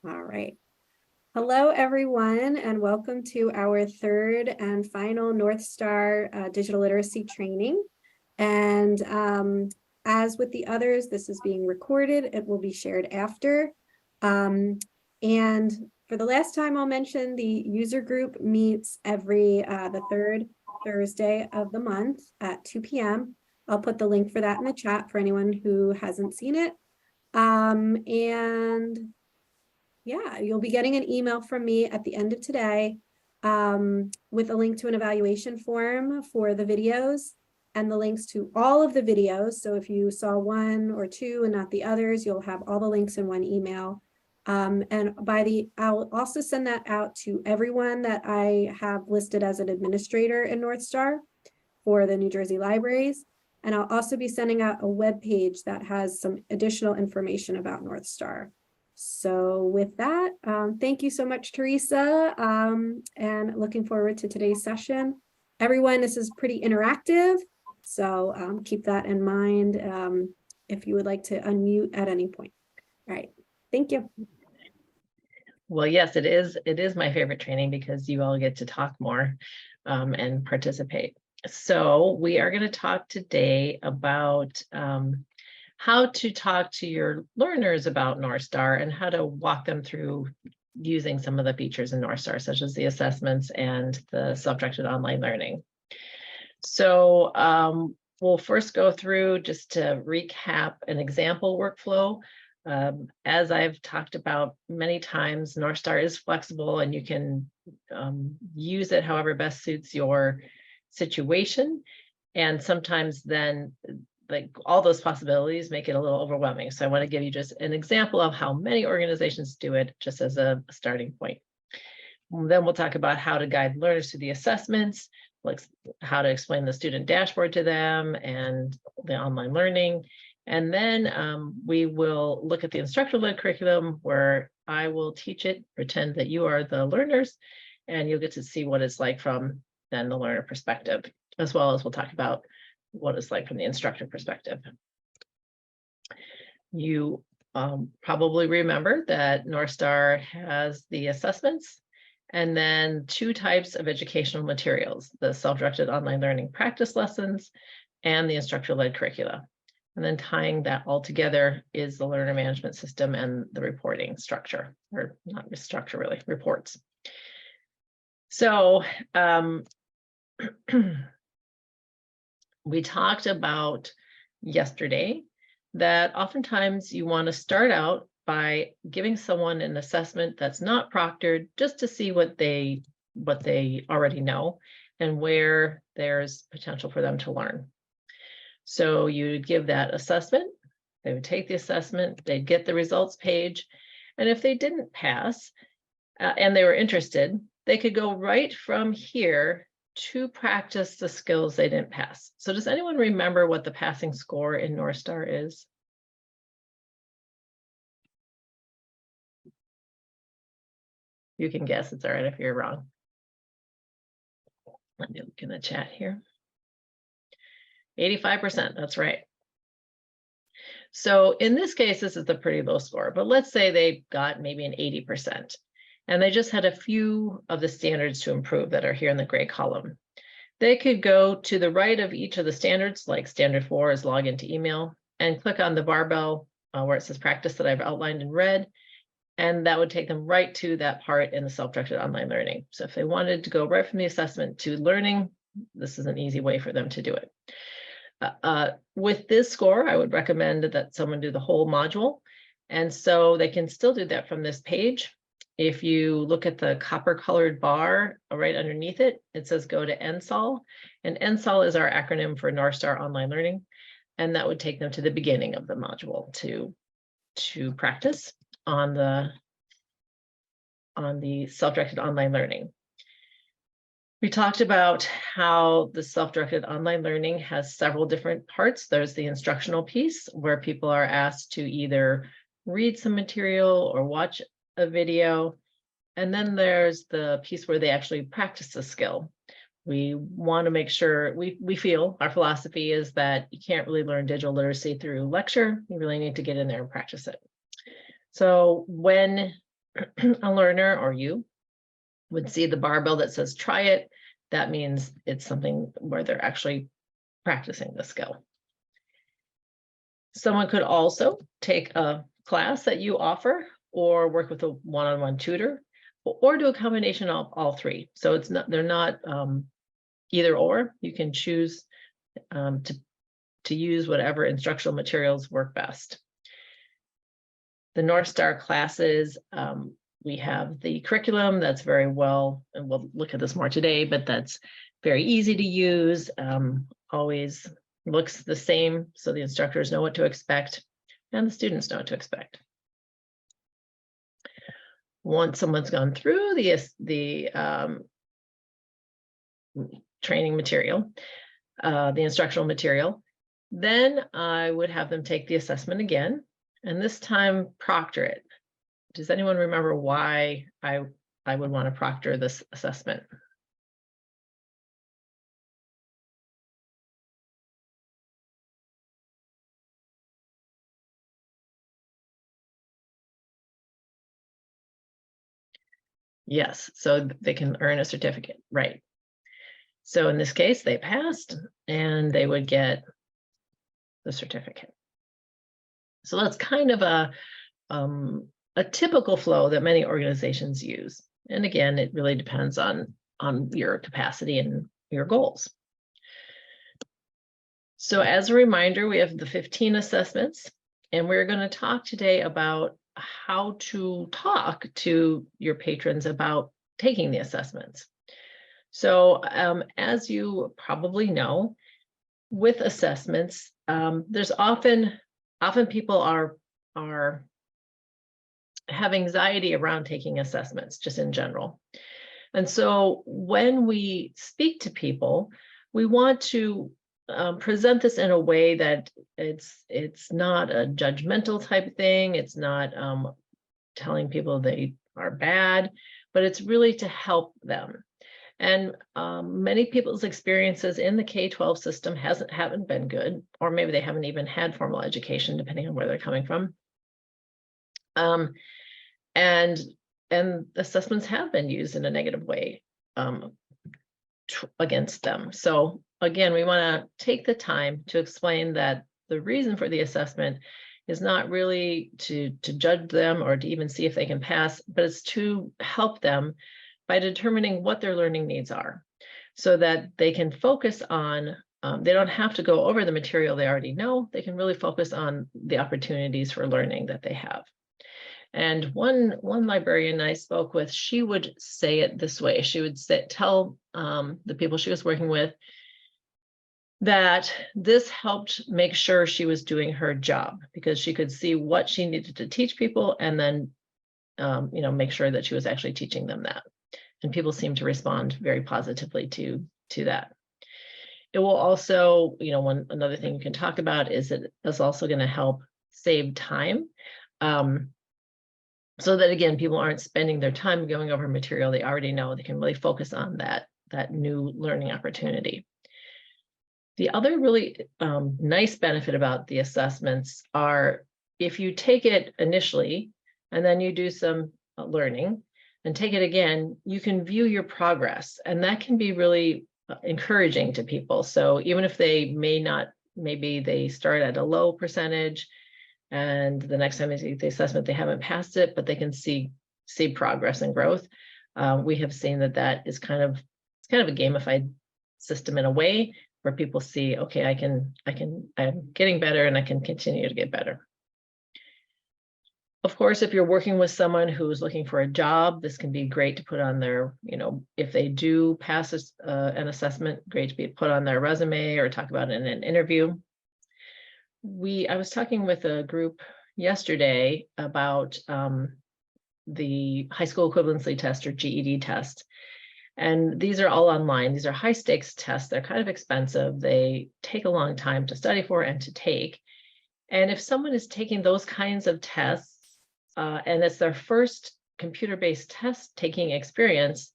All right. Hello, everyone, and welcome to our third and final Northstar digital literacy training. And as with the others, this is being recorded. It will be shared after. And for the last time, I'll mention the user group meets every the third Thursday of the month at 2 p.m. I'll put the link for that in the chat for anyone who hasn't seen it. And yeah, you'll be getting an email from me at the end of today with a link to an evaluation form for the videos and the links to all of the videos. So if you saw one or two and not the others, you'll have all the links in one email. And I'll also send that out to everyone that I have listed as an administrator in Northstar for the New Jersey libraries. And I'll also be sending out a web page that has some additional information about Northstar. So with that, thank you so much, Teresa, and looking forward to today's session. Everyone, this is pretty interactive, so keep that in mind if you would like to unmute at any point. All right, thank you. Well, yes, it is my favorite training because you all get to talk more and participate. So we are going to talk today about how to talk to your learners about Northstar and how to walk them through using some of the features in Northstar, such as the assessments and the self-directed online learning. So we'll first go through, just to recap, an example workflow. As I've talked about many times, Northstar is flexible and you can use it however best suits your situation. And sometimes then like all those possibilities make it a little overwhelming. So I want to give you just an example of how many organizations do it, just as a starting point. Then we'll talk about how to guide learners through the assessments, like how to explain the student dashboard to them and the online learning. And then we will look at the instructor-led curriculum, where I will teach it, pretend that you are the learners, and you'll get to see what it's like from then the learner perspective, as well as we'll talk about what it's like from the instructor perspective. You probably remember that Northstar has the assessments and then two types of educational materials, the self-directed online learning practice lessons and the instructor-led curricula. And then tying that all together is the learner management system and the reporting structure, or not structure really, reports. So we talked about yesterday that oftentimes you want to start out by giving someone an assessment that's not proctored, just to see what they already know and where there's potential for them to learn. So you'd give that assessment, they would take the assessment, they'd get the results page, and if they didn't pass and they were interested, they could go right from here to practice the skills they didn't pass. So does anyone remember what the passing score in Northstar is? You can guess, it's all right if you're wrong. Let me look in the chat here. 85%, that's right. So in this case, this is a pretty low score, but let's say they got maybe an 80%. And they just had a few of the standards to improve that are here in the gray column. They could go to the right of each of the standards, like standard 4 is log into email, and click on the barbell where it says practice that I've outlined in red. And that would take them right to that part in the self-directed online learning. So if they wanted to go right from the assessment to learning, this is an easy way for them to do it. With this score, I would recommend that someone do the whole module. And so they can still do that from this page. If you look at the copper colored bar right underneath it, it says go to NSOL. And NSOL is our acronym for Northstar Online Learning. And that would take them to the beginning of the module to practice on the self-directed online learning. We talked about how the self-directed online learning has several different parts. There's the instructional piece where people are asked to either read some material or watch a video. And then there's the piece where they actually practice the skill. We want to make sure, we feel our philosophy is that you can't really learn digital literacy through lecture. You really need to get in there and practice it. So when a learner or you would see the barbell that says try it, that means it's something where they're actually practicing the skill. Someone could also take a class that you offer or work with a one-on-one tutor or do a combination of all three. So it's not, they're not either or. You can choose to use whatever instructional materials work best. The Northstar classes, we have the curriculum that's very well, and we'll look at this more today, but that's very easy to use, always looks the same, so the instructors know what to expect and the students know what to expect. Once someone's gone through the training material, the instructional material, then I would have them take the assessment again, and this time proctor it. Does anyone remember why I would want to proctor this assessment? Yes, so they can earn a certificate, right? So in this case, they passed and they would get the certificate. So that's kind of a typical flow that many organizations use. And again, it really depends on your capacity and your goals. So as a reminder, we have the 15 assessments, and we're going to talk today about how to talk to your patrons about taking the assessments. So as you probably know, with assessments, there's often people have anxiety around taking assessments just in general. And so when we speak to people, we want to present this in a way that it's not a judgmental type thing. It's not telling people they are bad, but it's really to help them. And many people's experiences in the K-12 system haven't been good, or maybe they haven't even had formal education, depending on where they're coming from. And assessments have been used in a negative way against them. So again, we want to take the time to explain that the reason for the assessment is not really to judge them or to even see if they can pass, but it's to help them by determining what their learning needs are, so that they can focus on, they don't have to go over the material they already know, they can really focus on the opportunities for learning that they have. And one librarian I spoke with, she would say it this way. She would tell the people she was working with that this helped make sure she was doing her job, because she could see what she needed to teach people and then make sure that she was actually teaching them that. And people seem to respond very positively to that. It will also, another thing you can talk about is that it's also going to help save time. So that, again, people aren't spending their time going over material they already know. They can really focus on that new learning opportunity. The other really nice benefit about the assessments are, if you take it initially and then you do some learning and take it again, you can view your progress, and that can be really encouraging to people. So even if they maybe they start at a low percentage, and the next time they take the assessment, they haven't passed it, but they can see progress and growth. We have seen that is kind of a gamified system in a way, where people see, okay, I'm getting better and I can continue to get better. Of course, if you're working with someone who's looking for a job, this can be great to put on their, if they do pass an assessment, great to be put on their resume or talk about it in an interview. I was talking with a group yesterday about the high school equivalency test, or GED test. And these are all online. These are high stakes tests. They're kind of expensive. They take a long time to study for and to take. And if someone is taking those kinds of tests, and it's their first computer-based test taking experience,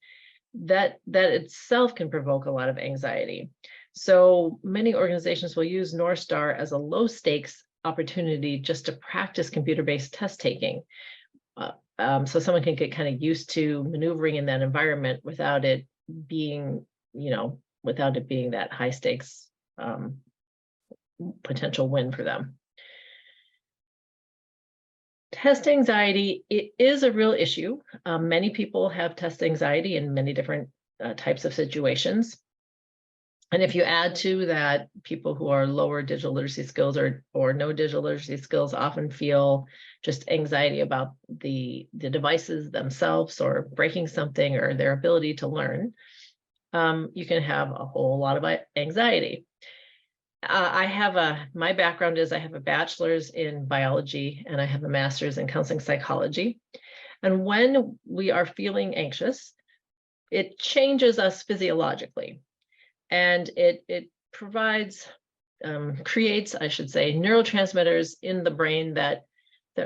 that itself can provoke a lot of anxiety. So many organizations will use Northstar as a low stakes opportunity just to practice computer-based test taking. so someone can get kind of used to maneuvering in that environment without it being, without it being that high stakes potential win for them. Test anxiety, it is a real issue. Many people have test anxiety in many different types of situations. And if you add to that, people who are lower digital literacy skills or no digital literacy skills often feel just anxiety about the devices themselves or breaking something or their ability to learn, you can have a whole lot of anxiety. My background is I have a bachelor's in biology and I have a master's in counseling psychology. And when we are feeling anxious, it changes us physiologically. And it provides, creates, I should say, neurotransmitters in the brain that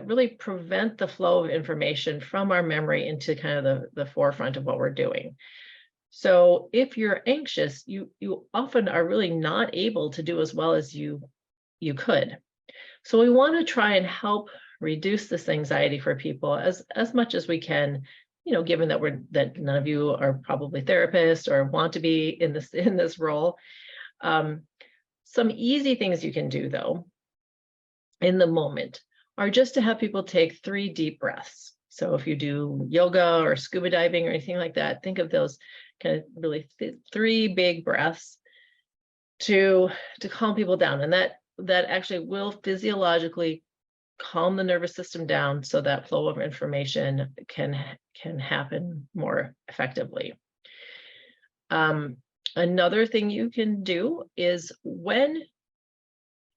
really prevent the flow of information from our memory into kind of the forefront of what we're doing. So if you're anxious, you often are really not able to do as well as you could. So we want to try and help reduce this anxiety for people as much as we can, given that none of you are probably therapists or want to be in this role. Some easy things you can do though, in the moment, are just to have people take 3 deep breaths. So if you do yoga or scuba diving or anything like that, think of those kind of really 3 big breaths to calm people down. And that actually will physiologically calm the nervous system down so that flow of information can happen more effectively. Another thing you can do is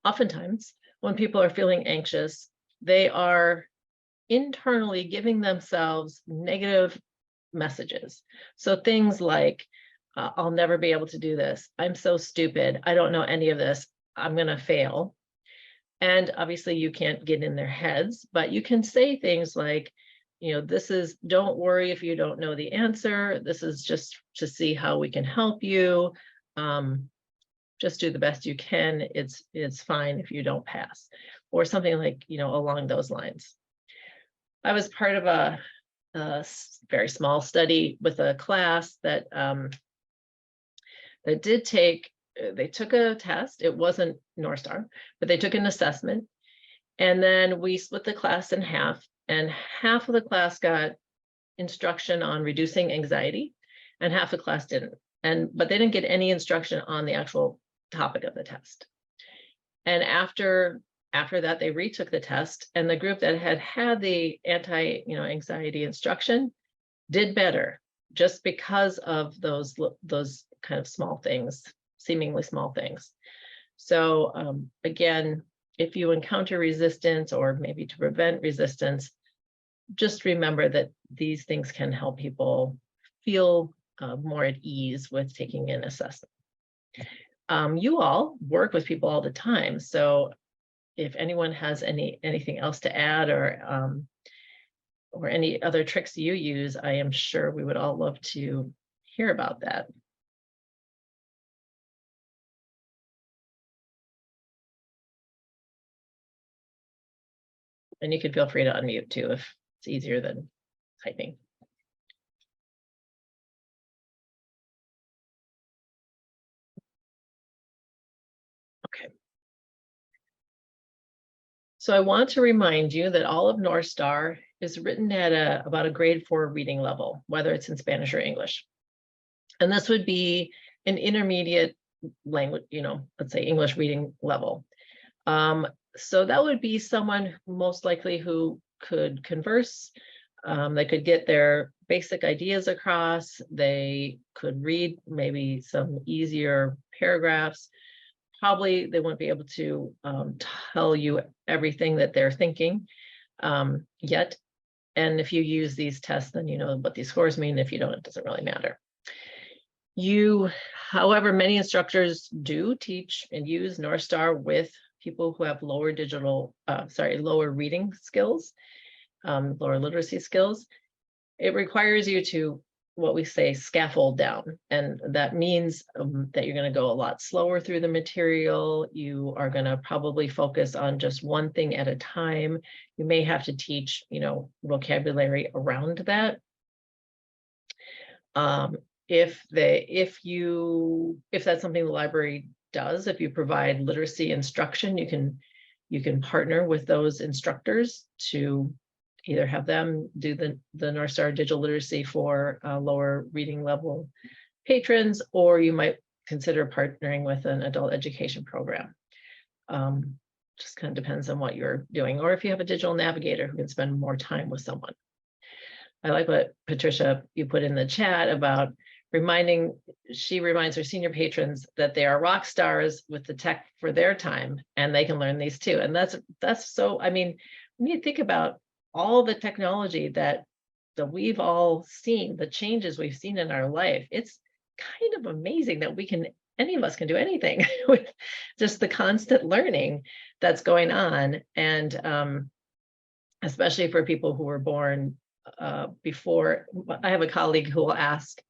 oftentimes when people are feeling anxious, they are internally giving themselves negative messages. So things like, I'll never be able to do this. I'm so stupid. I don't know any of this. I'm going to fail. And obviously you can't get in their heads, but you can say things like, don't worry if you don't know the answer. This is just to see how we can help you. Just do the best you can. It's fine if you don't pass, or something like, along those lines. I was part of a very small study with a class that they took a test. It wasn't Northstar, but they took an assessment. And then we split the class in half, and half of the class got instruction on reducing anxiety and half the class didn't. But they didn't get any instruction on the actual topic of the test. And after that, they retook the test, and the group that had the anxiety instruction did better, just because of those kind of small things, seemingly small things. So again, if you encounter resistance, or maybe to prevent resistance, just remember that these things can help people feel more at ease with taking an assessment. You all work with people all the time, so if anyone has anything else to add, or any other tricks you use, I am sure we would all love to hear about that. And you can feel free to unmute too if it's easier than typing. Okay. So I want to remind you that all of Northstar is written at about a grade 4 reading level, whether it's in Spanish or English. And this would be an intermediate language, let's say English reading level. So that would be someone most likely who could converse, they could get their basic ideas across, they could read maybe some easier paragraphs. Probably they won't be able to tell you everything that they're thinking yet. And if you use these tests, then you know what these scores mean. If you don't, it doesn't really matter. However, many instructors do teach and use Northstar with people who have lower reading skills, lower literacy skills. It requires you to what we say scaffold down. And that means that you're going to go a lot slower through the material. You are going to probably focus on just one thing at a time. You may have to teach, vocabulary around that. If that's something the library does, if you provide literacy instruction, you can partner with those instructors to either have them do the Northstar digital literacy for lower reading level patrons, or you might consider partnering with an adult education program. Just kind of depends on what you're doing, or if you have a digital navigator who can spend more time with someone. I like what Patricia, you put in the chat about she reminds her senior patrons that they are rock stars with the tech for their time, and they can learn these too. And that's so, I mean, when you think about all the technology that we've all seen, the changes we've seen in our life, it's kind of amazing that any of us can do anything with just the constant learning that's going on. And especially for people who were born before. I have a colleague who will ask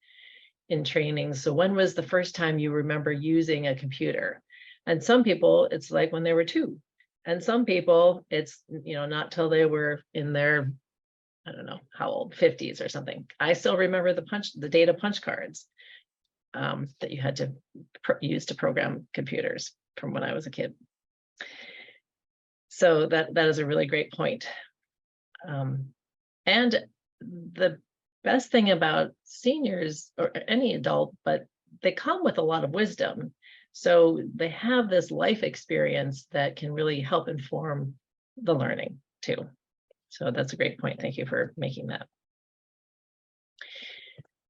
in training, so when was the first time you remember using a computer? And some people, it's like when they were 2. And some people, it's, not till they were in their, I don't know how old, 50s or something. I still remember the data punch cards that you had to use to program computers from when I was a kid. So that is a really great point. And the best thing about seniors, or any adult, but they come with a lot of wisdom. So they have this life experience that can really help inform the learning too. So that's a great point. Thank you for making that.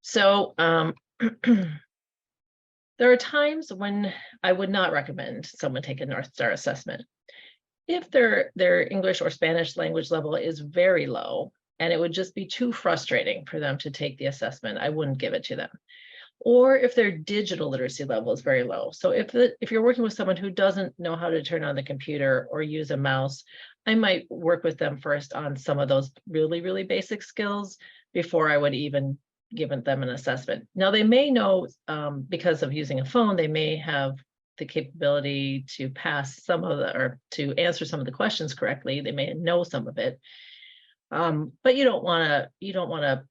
So there are times when I would not recommend someone take a Northstar assessment. If their English or Spanish language level is very low, and it would just be too frustrating for them to take the assessment, I wouldn't give it to them. Or if their digital literacy level is very low. So if you're working with someone who doesn't know how to turn on the computer or use a mouse, I might work with them first on some of those really, really basic skills before I would even give them an assessment. Now they may know, because of using a phone, they may have the capability to pass or to answer some of the questions correctly. They may know some of it. But you don't want to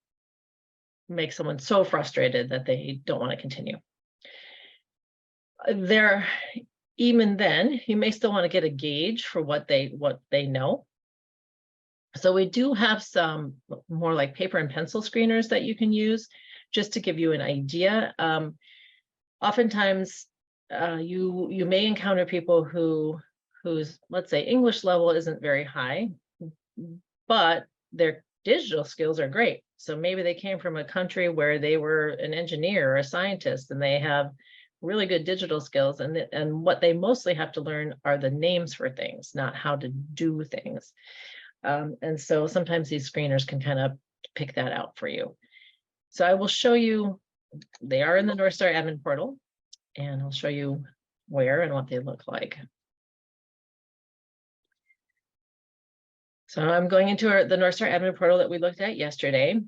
make someone so frustrated that they don't want to continue. Even then, you may still want to get a gauge for what they know. So we do have some more like paper and pencil screeners that you can use just to give you an idea. Oftentimes, you may encounter people whose, let's say, English level isn't very high, but their digital skills are great. So maybe they came from a country where they were an engineer or a scientist, and they have really good digital skills. And what they mostly have to learn are the names for things, not how to do things. And so sometimes these screeners can kind of pick that out for you. So I will show you, they are in the Northstar admin portal, and I'll show you where and what they look like. So I'm going into the Northstar admin portal that we looked at yesterday,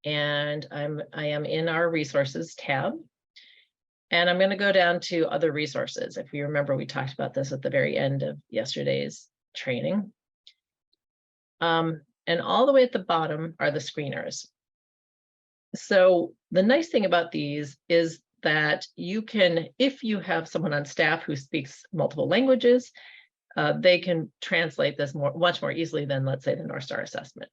and I am in our resources tab, and I'm going to go down to other resources. If you remember, we talked about this at the very end of yesterday's training. And all the way at the bottom are the screeners. So the nice thing about these is that you can, if you have someone on staff who speaks multiple languages, they can translate this much more easily than, let's say, the Northstar assessment.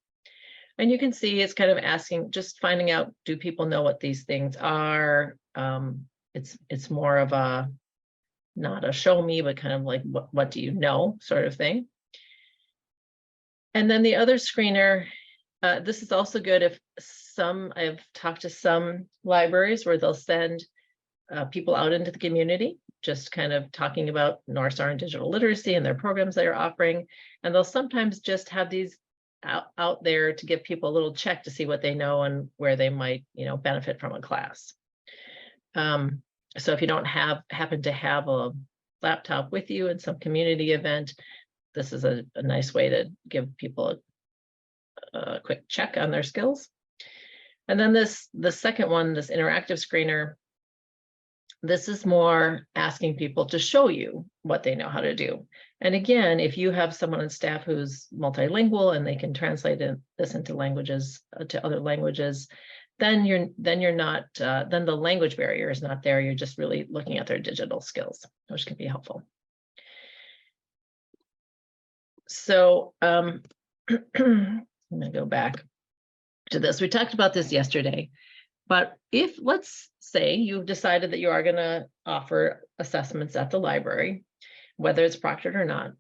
And you can see it's kind of asking, just finding out, do people know what these things are? It's more of a, not a show me, but kind of like, what do you know sort of thing. And then the other screener, this is also good if I've talked to some libraries where they'll send people out into the community, just kind of talking about Northstar and digital literacy and their programs they're offering. And they'll sometimes just have these out there to give people a little check to see what they know and where they might, benefit from a class. So if you don't happen to have a laptop with you in some community event, this is a nice way to give people a quick check on their skills. And then the second one, this interactive screener, this is more asking people to show you what they know how to do. And again, if you have someone on staff who's multilingual and they can translate this into languages, to other languages, then you're not, then the language barrier is not there. You're just really looking at their digital skills, which can be helpful. So I'm gonna go back to this. We talked about this yesterday. But if, let's say you've decided that you are going to offer assessments at the library, whether it's proctored or not,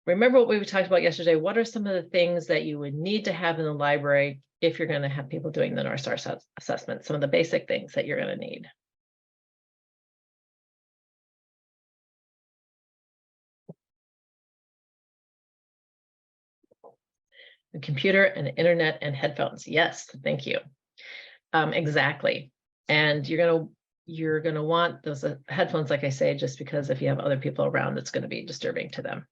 remember what we talked about yesterday. What are some of the things that you would need to have in the library if you're going to have people doing the Northstar assessment? Some of the basic things that you're going to need. The computer and internet and headphones. Yes, thank you. Exactly. And you're gonna want those headphones, like I say, just because if you have other people around, it's going to be disturbing to them.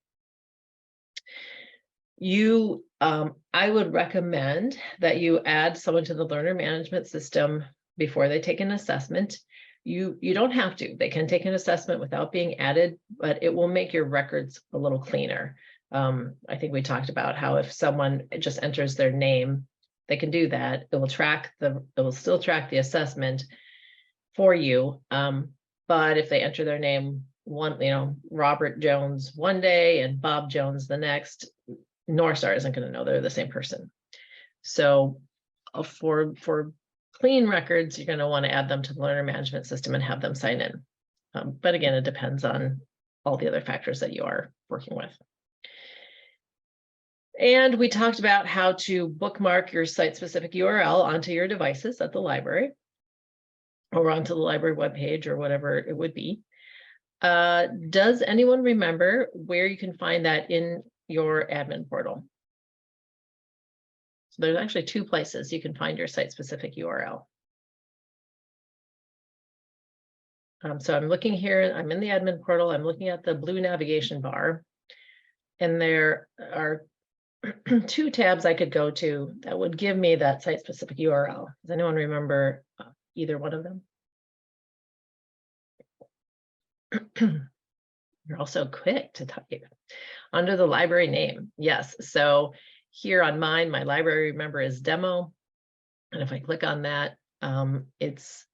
I would recommend that you add someone to the learner management system before they take an assessment. You don't have to. They can take an assessment without being added, but it will make your records a little cleaner. I think we talked about how if someone just enters their name, they can do that. It will still track the assessment for you. But if they enter their name Robert Jones one day and Bob Jones the next, Northstar isn't going to know they're the same person. So for clean records, you're going to want to add them to the learner management system and have them sign in. But again, it depends on all the other factors that you are working with. And we talked about how to bookmark your site-specific URL onto your devices at the library or onto the library webpage or whatever it would be. Does anyone remember where you can find that in your admin portal? So there's actually two places you can find your site-specific URL. So I'm looking here, I'm in the admin portal, I'm looking at the blue navigation bar, and there are two tabs I could go to that would give me that site-specific URL. Does anyone remember either one of them? You're also quick to type. Under the library name, yes. So here on mine, my library member is demo. And if I click on that, it's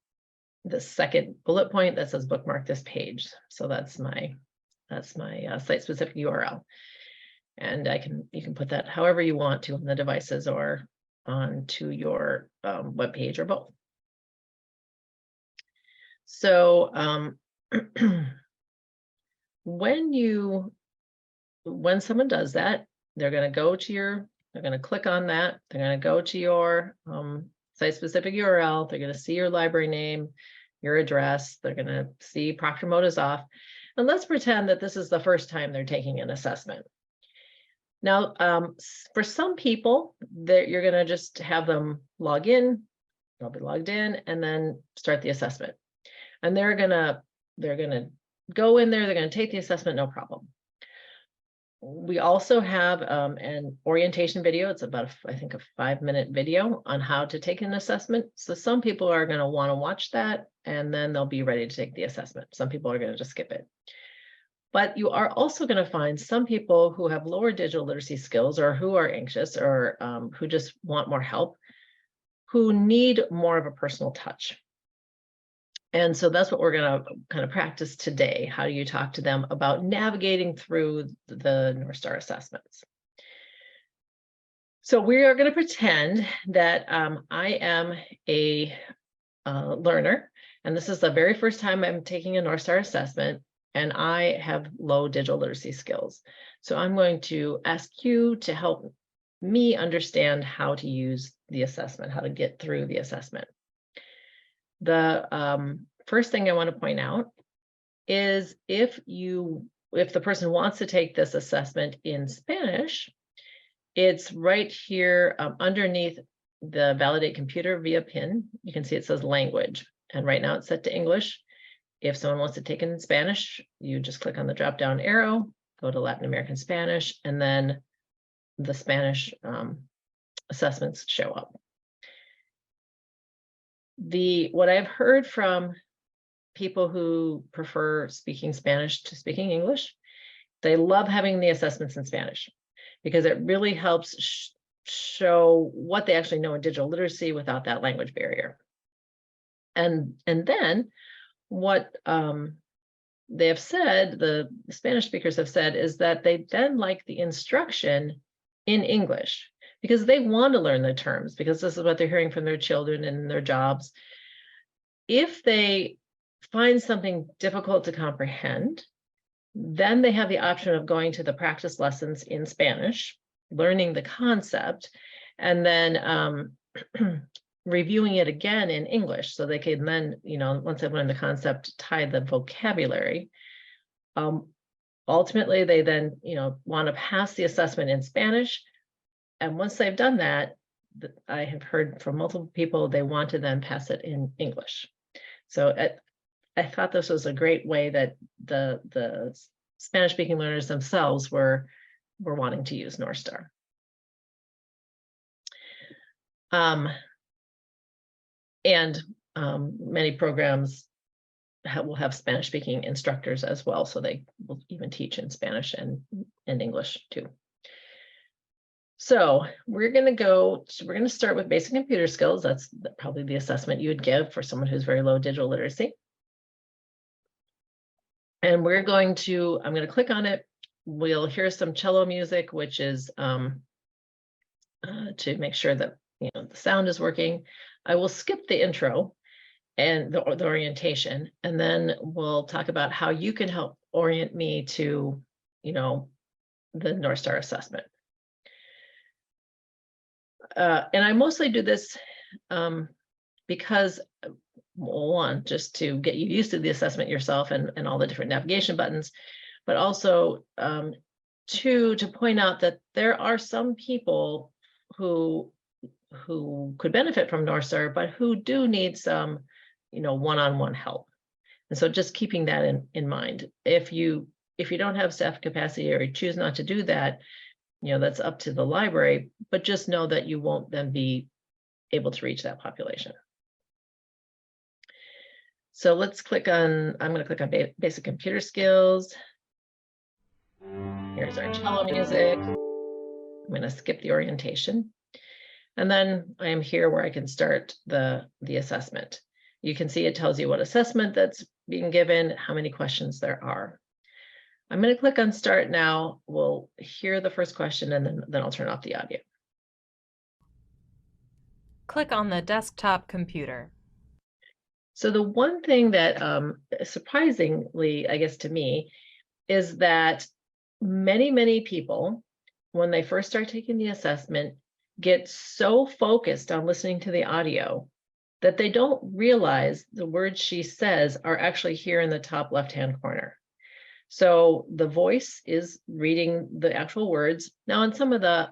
the second bullet point that says bookmark this page. So that's my site-specific URL. And you can put that however you want to on the devices or onto your web page or both. So when someone does that, they're going to click on that. They're going to go to your site-specific URL. They're going to see your library name, your address. They're going to see Proctor mode is off. And let's pretend that this is the first time they're taking an assessment. Now, for some people, you're going to just have them log in. They'll be logged in and then start the assessment. And they're going to go in there. They're going to take the assessment, no problem. We also have an orientation video. It's about, I think, a 5-minute video on how to take an assessment. So some people are going to want to watch that, and then they'll be ready to take the assessment. Some people are going to just skip it. But you are also going to find some people who have lower digital literacy skills or who are anxious or who just want more help, who need more of a personal touch. And so that's what we're going to kind of practice today. How do you talk to them about navigating through the Northstar assessments? So we are going to pretend that I am a learner, and this is the very first time I'm taking a Northstar assessment, and I have low digital literacy skills. So I'm going to ask you to help me understand how to use the assessment, how to get through the assessment. The first thing I want to point out is if the person wants to take this assessment in Spanish, it's right here underneath the validate computer via PIN. You can see it says language, and right now it's set to English. If someone wants to take it in Spanish, you just click on the drop down arrow, go to Latin American Spanish, and then the Spanish assessments show up. what I've heard from people who prefer speaking Spanish to speaking English, they love having the assessments in Spanish because it really helps show what they actually know in digital literacy without that language barrier. And then what they have said, the Spanish speakers have said, is that they then like the instruction in English because they want to learn the terms, because this is what they're hearing from their children and their jobs. If they find something difficult to comprehend, then they have the option of going to the practice lessons in Spanish, learning the concept, and then reviewing it again in English, so they can then, once they've learned the concept, tie the vocabulary. Ultimately, they then, want to pass the assessment in Spanish. And once they've done that, I have heard from multiple people, they want to then pass it in English. So I thought this was a great way that the Spanish-speaking learners themselves were wanting to use Northstar. And many programs will have Spanish-speaking instructors as well, so they will even teach in Spanish and in English too. So we're going to start with basic computer skills. That's probably the assessment you would give for someone who's very low digital literacy. And I'm going to click on it. We'll hear some cello music, which is to make sure that the sound is working. I will skip the intro and the orientation, and then we'll talk about how you can help orient me to, the Northstar assessment. And I mostly do this because, one, just to get you used to the assessment yourself and all the different navigation buttons, but also two, to point out that there are some people who could benefit from Northstar, but who do need some, one-on-one help. And so just keeping that in mind. If you don't have staff capacity or you choose not to do that, that's up to the library, but just know that you won't then be able to reach that population. So let's click on, I'm going to click on basic computer skills. Here's our cello music. I'm going to skip the orientation. And then I am here where I can start the assessment. You can see it tells you what assessment that's being given, how many questions there are. I'm going to click on start now. We'll hear the first question, and then I'll turn off the audio. Click on the desktop computer. So the one thing that surprisingly, I guess to me, is that many people, when they first start taking the assessment, get so focused on listening to the audio that they don't realize the words she says are actually here in the top left-hand corner. So the voice is reading the actual words. Now, in some of the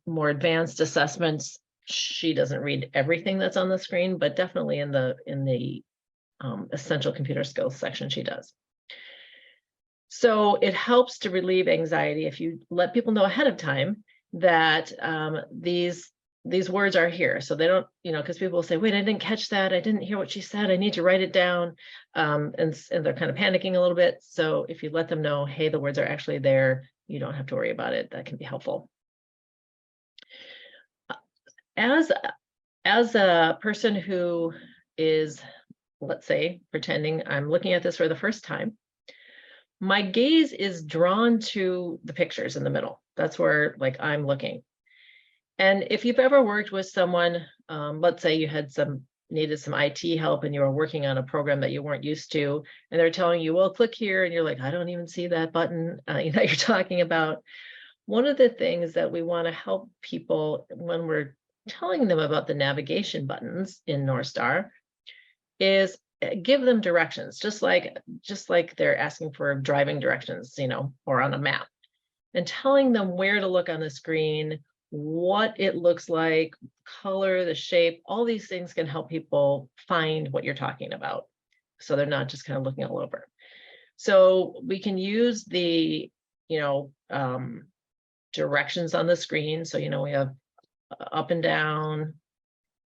more advanced assessments, she doesn't read everything that's on the screen, but definitely in the essential computer skills section, she does. So it helps to relieve anxiety if you let people know ahead of time that these words are here. So they don't, because people will say, wait, I didn't catch that. I didn't hear what she said. I need to write it down. And they're kind of panicking a little bit. So if you let them know, hey, the words are actually there, you don't have to worry about it. That can be helpful. As a person who is, let's say, pretending I'm looking at this for the first time, my gaze is drawn to the pictures in the middle. That's where I'm looking. And if you've ever worked with someone, let's say you needed some IT help and you were working on a program that you weren't used to, and they're telling you, well, click here, and you're like, I don't even see that button that you're talking about. One of the things that we want to help people when we're telling them about the navigation buttons in Northstar is give them directions, just like they're asking for driving directions, or on a map, and telling them where to look on the screen, what it looks like, color, the shape, all these things can help people find what you're talking about. So they're not just kind of looking all over. So we can use the, directions on the screen. So, we have up and down,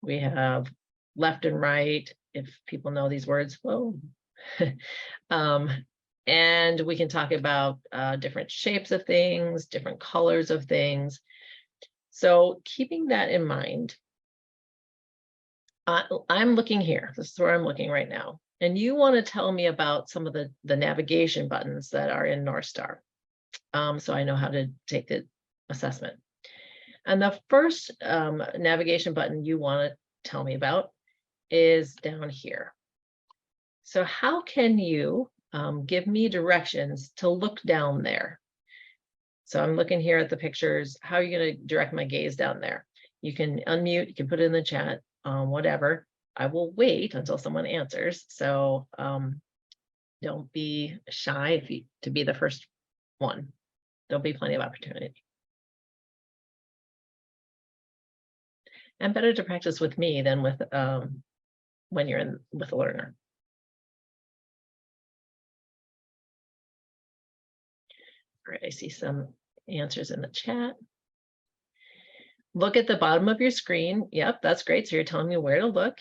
we have left and right, if people know these words. Whoa. And we can talk about different shapes of things, different colors of things. So keeping that in mind, I'm looking here. This is where I'm looking right now. And you want to tell me about some of the navigation buttons that are in Northstar. So I know how to take the assessment. And the first navigation button you want to tell me about is down here. So how can you give me directions to look down there? So I'm looking here at the pictures. How are you going to direct my gaze down there? You can unmute, you can put it in the chat, whatever. I will wait until someone answers. So don't be shy to be the first one. There'll be plenty of opportunity. And better to practice with me than with when you're with a learner. All right, I see some answers in the chat. Look at the bottom of your screen. Yep, that's great. So you're telling me where to look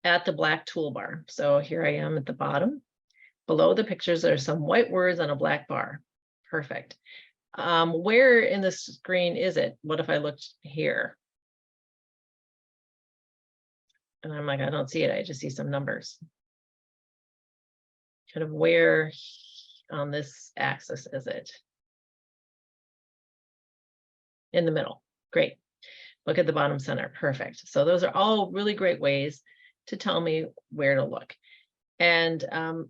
at the black toolbar. So here I am at the bottom. Below the pictures, there are some white words on a black bar. Perfect. Where in the screen is it? What if I looked here? And I'm like, I don't see it. I just see some numbers. Kind of where on this axis is it? In the middle. Great. Look at the bottom center. Perfect. So those are all really great ways to tell me where to look. And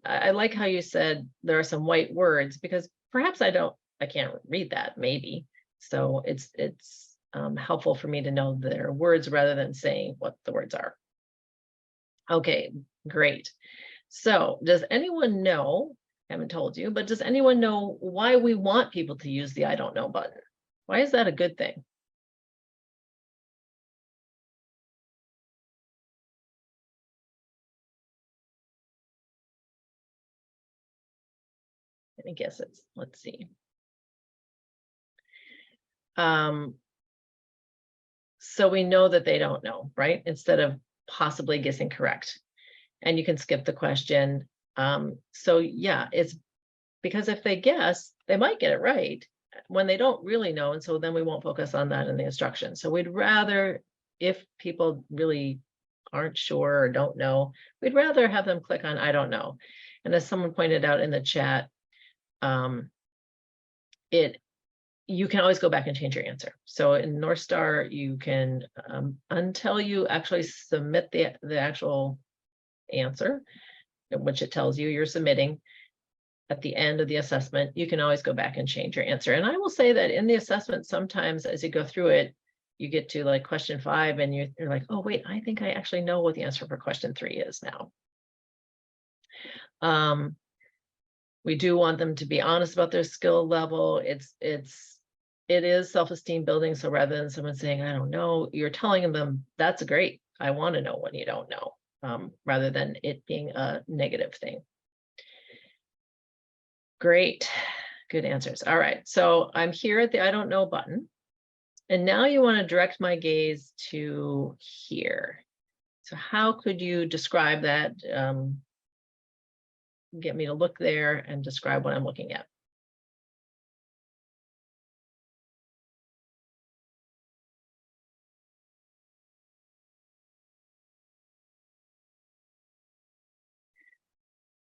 I like how you said there are some white words, because perhaps I can't read that, maybe. So it's helpful for me to know their words rather than saying what the words are. Okay, great. So does anyone know, I haven't told you, but does anyone know why we want people to use the I don't know button? Why is that a good thing? Any guesses? Let's see. So we know that they don't know, right? Instead of possibly guessing correct. And you can skip the question. So yeah, it's because if they guess, they might get it right when they don't really know. And so then we won't focus on that in the instruction. So we'd rather, if people really aren't sure or don't know, we'd rather have them click on I don't know. And as someone pointed out in the chat, you can always go back and change your answer. So in Northstar, you can, until you actually submit the actual answer, which it tells you you're submitting at the end of the assessment, you can always go back and change your answer. And I will say that in the assessment, sometimes as you go through it, you get to like question 5 and you're like, oh, wait, I think I actually know what the answer for question 3 is now. We do want them to be honest about their skill level. It is self-esteem building. So rather than someone saying, I don't know, you're telling them that's great. I want to know when you don't know, rather than it being a negative thing. Great, good answers. All right, so I'm here at the I don't know button. And now you want to direct my gaze to here. So how could you describe that? Get me to look there and describe what I'm looking at.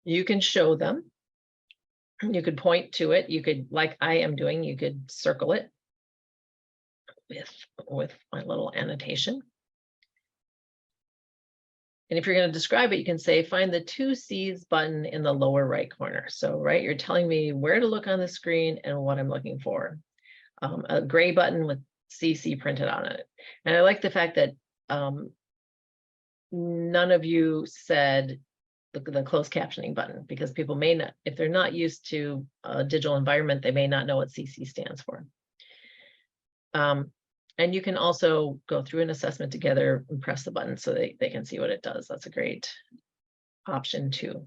You can show them. You could point to it. You could, like I am doing, you could circle it with my little annotation. And if you're going to describe it, you can say, find the 2 C's button in the lower right corner. So, right, you're telling me where to look on the screen and what I'm looking for. A gray button with CC printed on it. And I like the fact that none of you said the closed captioning button, because people may not, if they're not used to a digital environment, they may not know what CC stands for. And you can also go through an assessment together and press the button so they can see what it does. That's a great option too.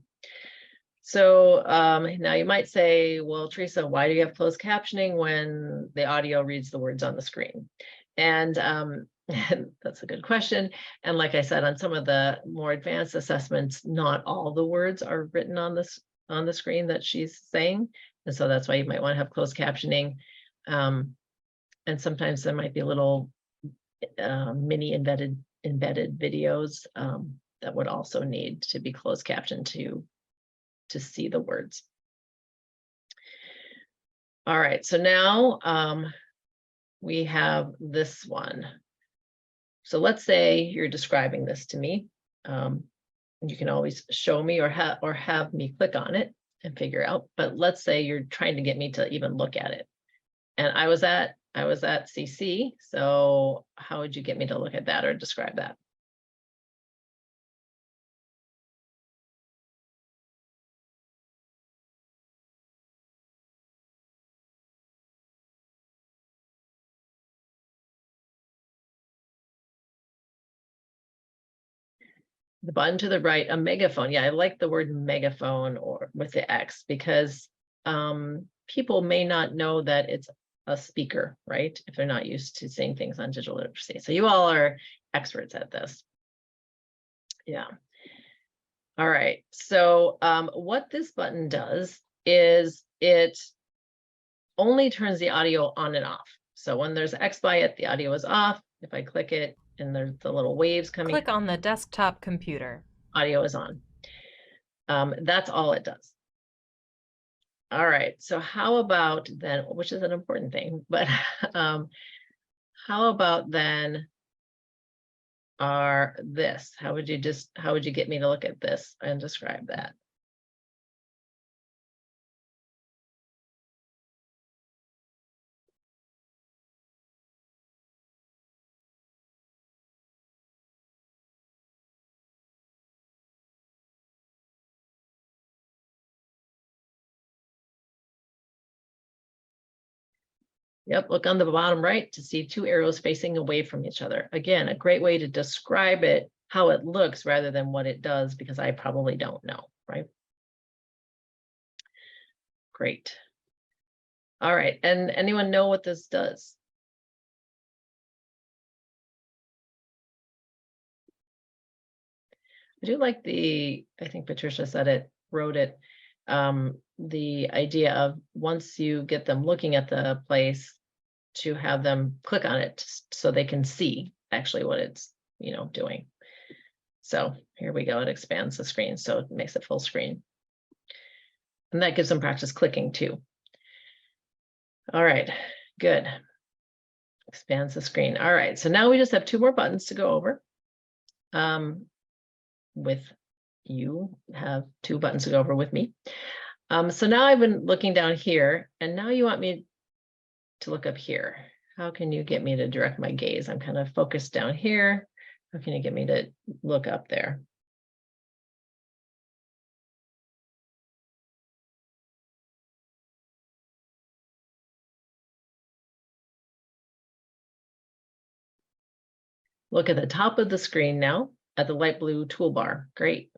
So now you might say, well, Teresa, why do you have closed captioning when the audio reads the words on the screen? And And that's a good question. And like I said, on some of the more advanced assessments, not all the words are written on the screen that she's saying. And so that's why you might want to have closed captioning. And sometimes there might be little mini embedded videos that would also need to be closed captioned to see the words. All right, so now we have this one. So let's say you're describing this to me. You can always show me or have me click on it and figure out, but let's say you're trying to get me to even look at it. And I was at CC, so how would you get me to look at that or describe that? The button to the right, a megaphone. Yeah, I like the word megaphone or with the X because people may not know that it's a speaker, right? If they're not used to seeing things on digital literacy. So you all are experts at this. Yeah. All right. So what this button does is it only turns the audio on and off. So when there's X by it, the audio is off. If I click it and there's the little waves coming, Click on the desktop computer. Audio is on. That's all it does. All right, so how about then, which is an important thing, but how about then this? How would you get me to look at this and describe that? Yep, look on the bottom right to see two arrows facing away from each other. Again, a great way to describe it, how it looks rather than what it does, because I probably don't know, right? Great. All right, and anyone know what this does? I do like I think Patricia said it, wrote it, the idea of once you get them looking at the place to have them click on it so they can see actually what it's, doing. So here we go. It expands the screen. So it makes it full screen. And that gives them practice clicking too. All right, good. Expands the screen. All right, so now we just have two more buttons to go over. You have two buttons to go over with me. So now I've been looking down here, and now you want me to look up here. How can you get me to direct my gaze? I'm kind of focused down here. How can you get me to look up there? Look at the top of the screen now at the light blue toolbar. Great.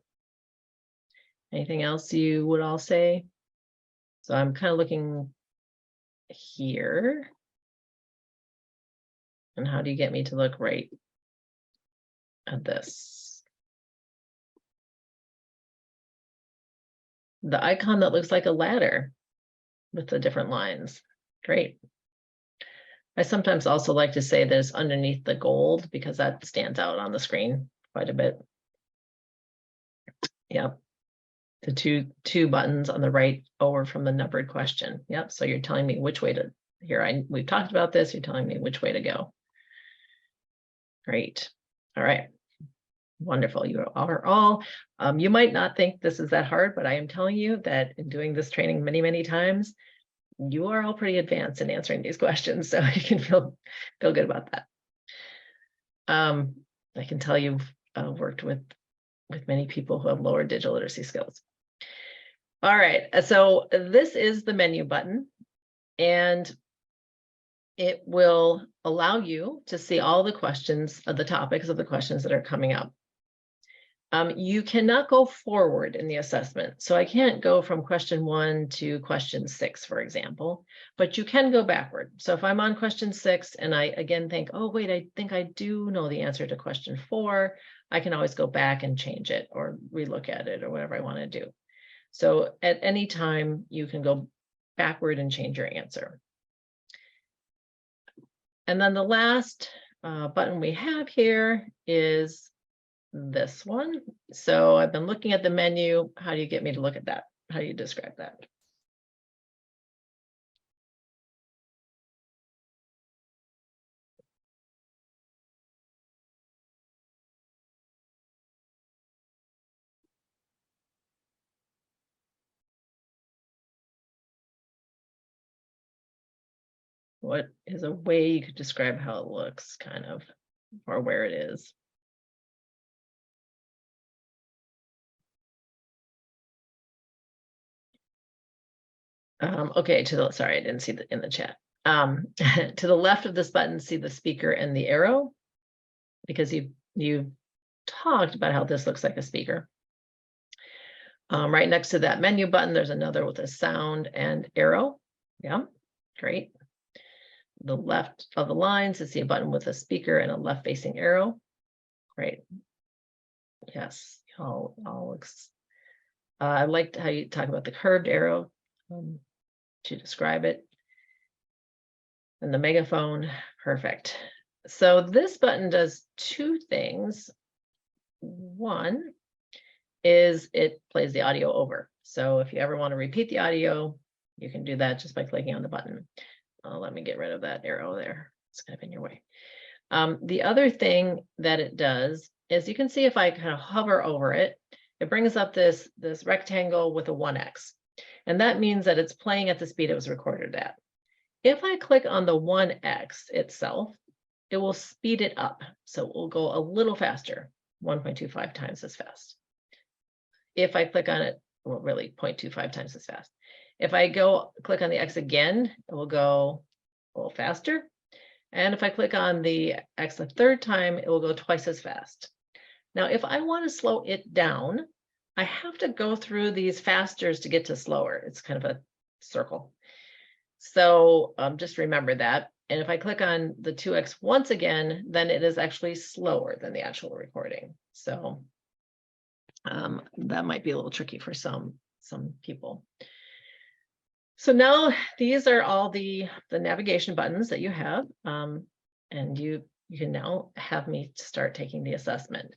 Anything else you would all say? So I'm kind of looking here. And how do you get me to look right at this? The icon that looks like a ladder with the different lines. Great. I sometimes also like to say that it's underneath the gold because that stands out on the screen quite a bit. Yep. The two buttons on the right over from the numbered question. Yep. So you're telling me which way to, we've talked about this. You're telling me which way to go. Great. All right. Wonderful. You are all, you might not think this is that hard, but I am telling you that in doing this training many, many times, you are all pretty advanced in answering these questions. So you can feel good about that. I can tell you've worked with many people who have lower digital literacy skills. All right, so this is the menu button, and it will allow you to see all the questions of the topics of the questions that are coming up. You cannot go forward in the assessment. So I can't go from question 1 to question 6, for example, but you can go backward. So if I'm on question 6 and I again think, oh, wait, I think I do know the answer to question 4, I can always go back and change it or relook at it or whatever I want to do. So at any time you can go backward and change your answer. And then the last button we have here is this one. So I've been looking at the menu. How do you get me to look at that? How do you describe that? What is a way you could describe how it looks, kind of, or where it is? Okay, sorry, I didn't see that in the chat. To the left of this button, see the speaker and the arrow, because you've talked about how this looks like a speaker. Right next to that menu button, there's another with a sound and arrow. Yeah, great. The left of the lines is see a button with a speaker and a left facing arrow. Great. Yes, I liked how you talk about the curved arrow to describe it. And the megaphone, perfect. So this button does 2 things. One is it plays the audio over. So if you ever want to repeat the audio, you can do that just by clicking on the button. Let me get rid of that arrow there. It's kind of in your way. The other thing that it does is you can see if I kind of hover over it, it brings up this rectangle with a 1x. And that means that it's playing at the speed it was recorded at. If I click on the 1x itself, it will speed it up. So it will go a little faster, 1.25 times as fast. If I click on it, well, really 0.25 times as fast. If I click on the X again, it will go a little faster. And if I click on the X a 3rd time, it will go twice as fast. Now, if I want to slow it down, I have to go through these fasters to get to slower. It's kind of a circle. So just remember that. And if I click on the 2x once again, then it is actually slower than the actual recording. So that might be a little tricky for some people. So now these are all the navigation buttons that you have, and you can now have me start taking the assessment.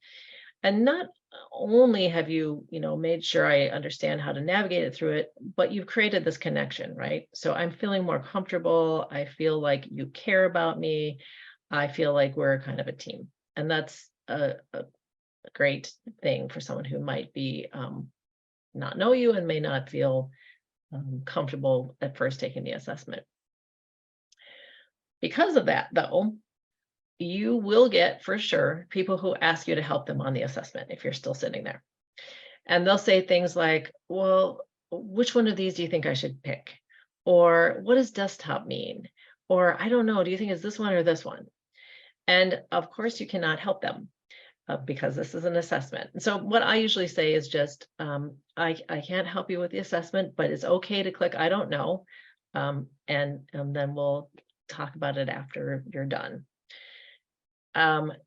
And not only have you made sure I understand how to navigate it through it, but you've created this connection, right? So I'm feeling more comfortable. I feel like you care about me. I feel like we're kind of a team, and that's a great thing for someone who might be not know you and may not feel comfortable at first taking the assessment. Because of that, though, you will get for sure people who ask you to help them on the assessment if you're still sitting there. And they'll say things like, well, which one of these do you think I should pick? Or what does desktop mean? Or I don't know, do you think it's this one or this one? And of course you cannot help them because this is an assessment. And so what I usually say is just, I can't help you with the assessment, but it's okay to click I don't know. And then we'll talk about it after you're done.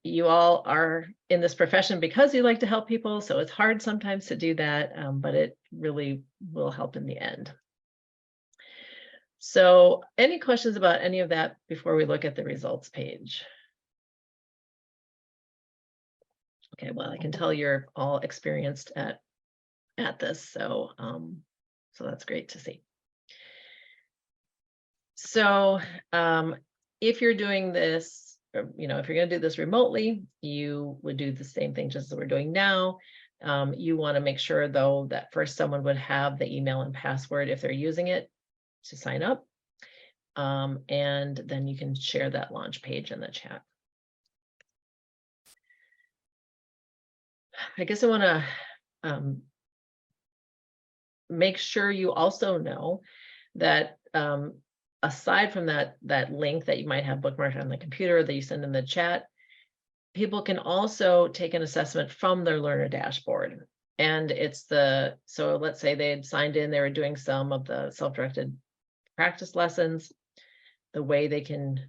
You all are in this profession because you like to help people, so it's hard sometimes to do that, but it really will help in the end. So any questions about any of that before we look at the results page? Okay, well, I can tell you're all experienced at this, so that's great to see. So if you're doing this, if you're going to do this remotely, you would do the same thing just as we're doing now. You want to make sure, though, that first someone would have the email and password if they're using it to sign up. And then you can share that launch page in the chat. I guess I want to make sure you also know that aside from that link that you might have bookmarked on the computer that you send in the chat, people can also take an assessment from their learner dashboard. And it's so let's say they had signed in, they were doing some of the self-directed practice lessons. The way they can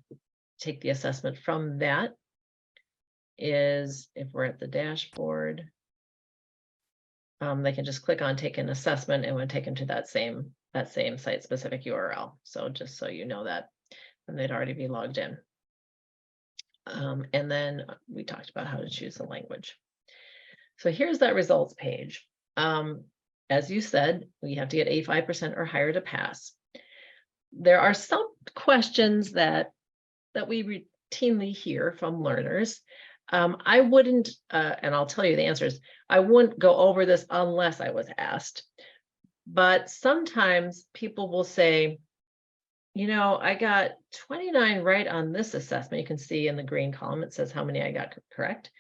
take the assessment from that is, if we're at the dashboard, they can just click on take an assessment and it would take them to that same site specific URL. So just so you know that, and they'd already be logged in. And then we talked about how to choose the language. So here's that results page. As you said, we have to get 85% or higher to pass. There are some questions that we routinely hear from learners. I wouldn't, and I'll tell you the answers, I wouldn't go over this unless I was asked. But sometimes people will say, you know, I got 29 right on this assessment. You can see in the green column, it says how many I got correct.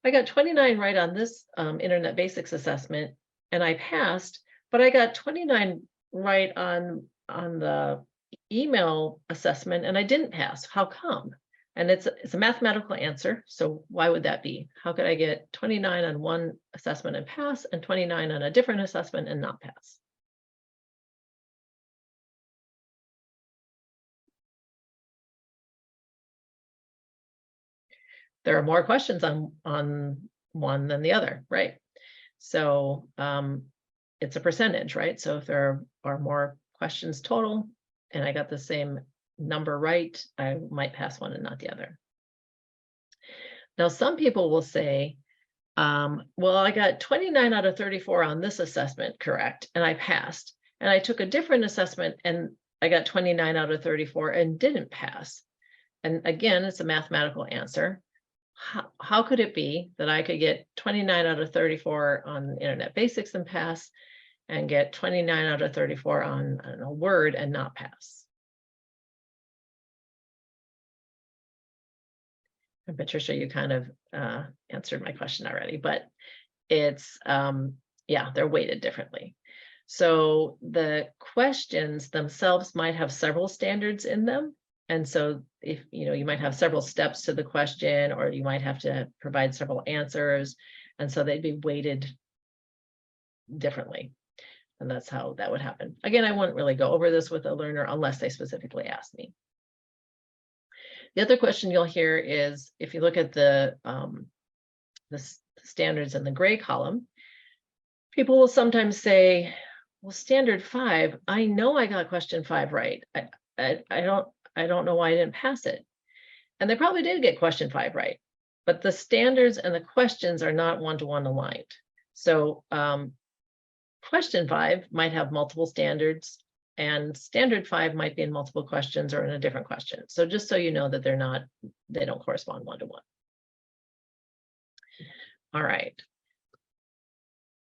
I got 29 right on this Internet Basics assessment and I passed, but I got 29 right on the email assessment and I didn't pass. How come? And it's a mathematical answer. So why would that be? How could I get 29 on one assessment and pass and 29 on a different assessment and not pass? There are more questions on one than the other, right? So it's a percentage, right? So if there are more questions total and I got the same number right, I might pass one and not the other. Now, some people will say, well, I got 29 out of 34 on this assessment correct, and I passed. And I took a different assessment and I got 29 out of 34 and didn't pass. And again, it's a mathematical answer. How could it be that I could get 29 out of 34 on Internet Basics and pass, and get 29 out of 34 on, I don't know, Word and not pass? And Patricia, you kind of answered my question already, but it's, yeah, they're weighted differently. So the questions themselves might have several standards in them. And so if, you know, you might have several steps to the question, or you might have to provide several answers. And so they'd be weighted differently. And that's how that would happen. Again, I wouldn't really go over this with a learner unless they specifically asked me. The other question you'll hear is, if you look at the standards in the gray column, people will sometimes say, well, standard 5, I know I got question 5 right. I don't know why I didn't pass it. And they probably did get question 5 right, but the standards and the questions are not one-to-one aligned. So question 5 might have multiple standards, and standard 5 might be in multiple questions or in a different question. So just so you know that they don't correspond one-to-one. All right.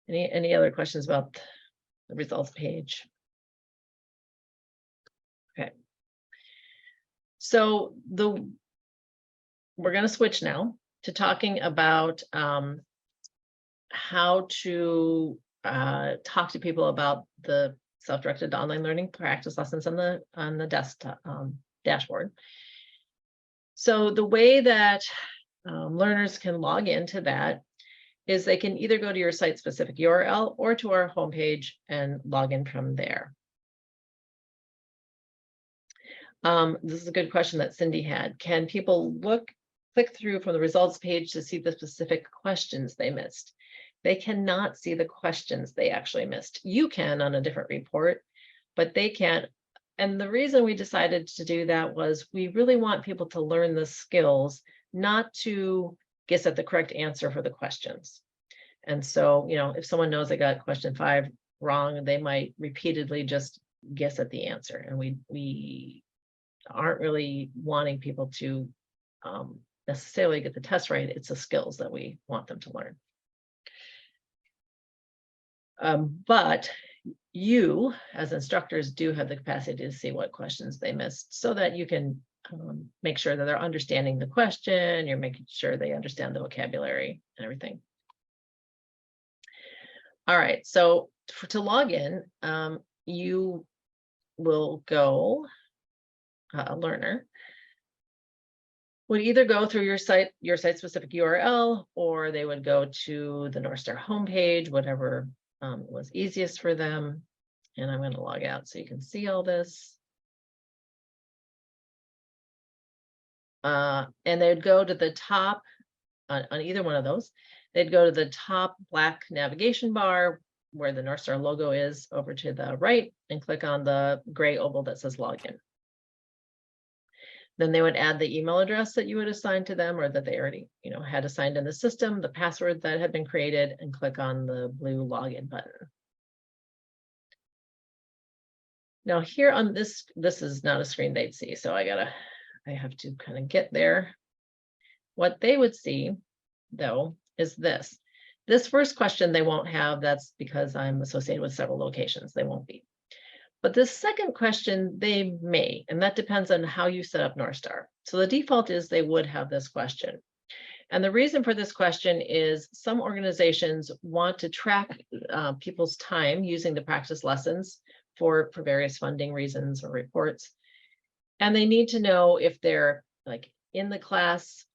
Any other questions about the results page? Okay. So we're going to switch now to talking about how to talk to people about the self-directed online learning practice lessons on the desktop dashboard. So the way that learners can log into that is they can either go to your site-specific URL or to our homepage and log in from there. This is a good question that Cindy had. Can people click through from the results page to see the specific questions they missed? They cannot see the questions they actually missed. You can on a different report, but they can't. And the reason we decided to do that was we really want people to learn the skills, not to guess at the correct answer for the questions. And so, you know, if someone knows they got question 5 wrong, they might repeatedly just guess at the answer. And we aren't really wanting people to necessarily get the test right. It's the skills that we want them to learn. But you, as instructors, do have the capacity to see what questions they missed, so that you can make sure that they're understanding the question, you're making sure they understand the vocabulary and everything. All right, so to log in, you will go, a learner would either go through your site specific URL, or they would go to the Northstar homepage, whatever was easiest for them. And I'm going to log out so you can see all this. And they'd go to the top on either one of those. They'd go to the top black navigation bar where the Northstar logo is over to the right and click on the gray oval that says login. Then they would add the email address that you would assign to them or that they already, had assigned in the system, the password that had been created, and click on the blue login button. Now here on this is not a screen they'd see, so I have to kind of get there. What they would see, though, is this. This first question they won't have. That's because I'm associated with several locations. They won't be. But this second question, they may, and that depends on how you set up Northstar. So the default is they would have this question. And the reason for this question is some organizations want to track people's time using the practice lessons for various funding reasons or reports. And they need to know if they're like in the class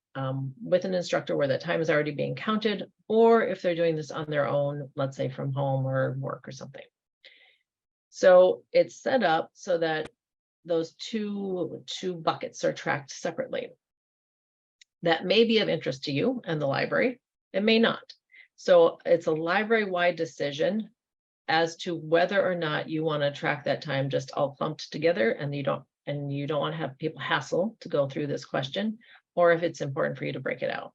with an instructor where that time is already being counted, or if they're doing this on their own, let's say from home or work or something. So it's set up so that those two buckets are tracked separately. That may be of interest to you and the library. It may not. So it's a library-wide decision as to whether or not you want to track that time just all clumped together, and you don't want to have people hassle to go through this question, or if it's important for you to break it out.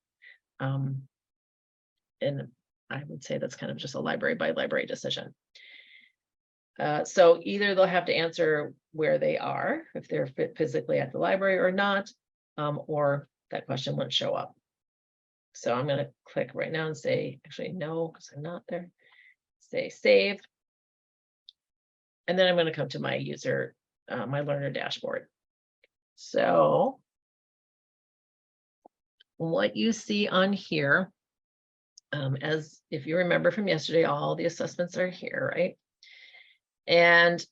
And I would say that's kind of just a library by library decision. So either they'll have to answer where they are, if they're physically at the library or not, or that question won't show up. So I'm going to click right now and say, actually, no, because I'm not there. Say save. And then I'm going to come to my user, my learner dashboard. So what you see on here, as if you remember from yesterday, all the assessments are here, right? And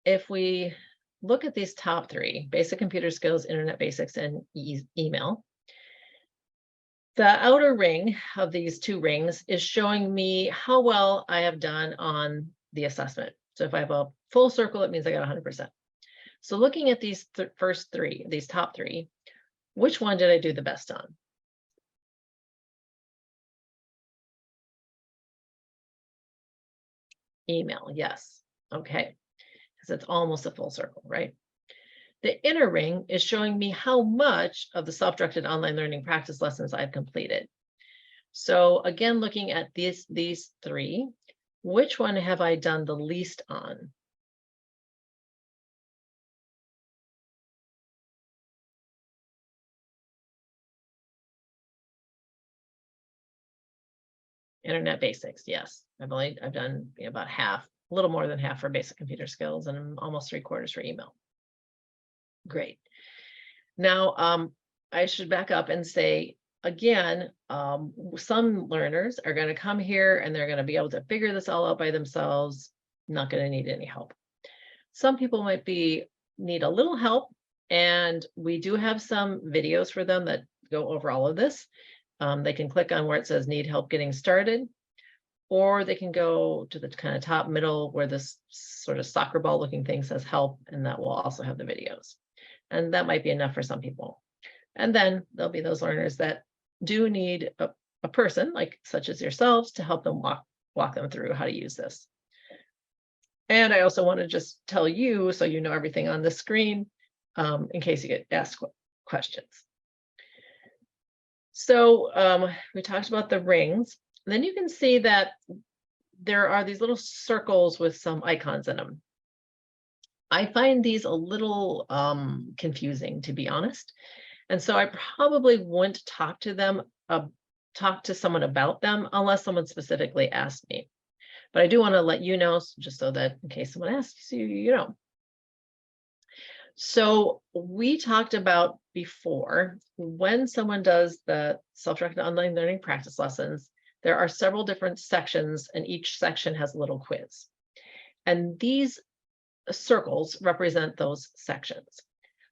if we look at these top three, basic computer skills, internet basics, and email, the outer ring of these two rings is showing me how well I have done on the assessment. So if I have a full circle, it means I got 100%. So looking at these first three, these top three, which one did I do the best on? Email, yes. Okay, because it's almost a full circle, right? The inner ring is showing me how much of the self-directed online learning practice lessons I've completed. So again, looking at these three, which one have I done the least on? Internet basics, yes. I've done about half, a little more than half for basic computer skills, and almost 3/4 for email. Great. Now, I should back up and say, again, some learners are going to come here and they're going to be able to figure this all out by themselves, not going to need any help. Some people might need a little help, and we do have some videos for them that go over all of this. They can click on where it says need help getting started, or they can go to the kind of top middle where this sort of soccer ball looking thing says help, and that will also have the videos. And that might be enough for some people. And then there'll be those learners that do need a person such as yourselves to help them walk them through how to use this. And I also want to just tell you, so you know everything on the screen, in case you get asked questions. So we talked about the rings. Then you can see that there are these little circles with some icons in them. I find these a little confusing, to be honest. And so I probably wouldn't talk to someone about them unless someone specifically asked me. But I do want to let you know, just so that in case someone asks you, you know. So we talked about before, when someone does the self-directed online learning practice lessons, there are several different sections, and each section has a little quiz. And these circles represent those sections.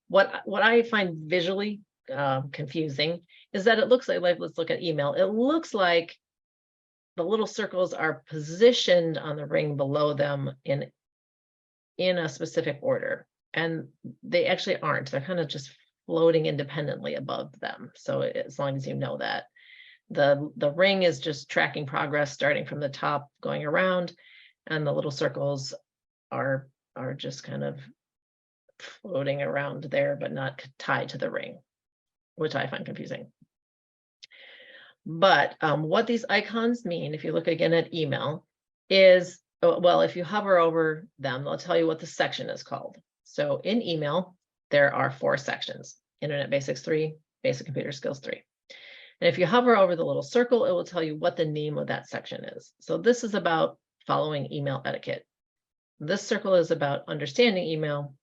What I find visually confusing is that it looks like, let's look at email. It looks like the little circles are positioned on the ring below them in a specific order, and they actually aren't. They're kind of just floating independently above them. So as long as you know that the ring is just tracking progress, starting from the top, going around, and the little circles are just kind of floating around there, but not tied to the ring, which I find confusing. But what these icons mean, if you look again at email, is, well, if you hover over them, they'll tell you what the section is called. So in email, there are 4 sections: Internet Basics 3, Basic Computer Skills 3. And if you hover over the little circle, it will tell you what the name of that section is. So this is about following email etiquette. This circle is about understanding email.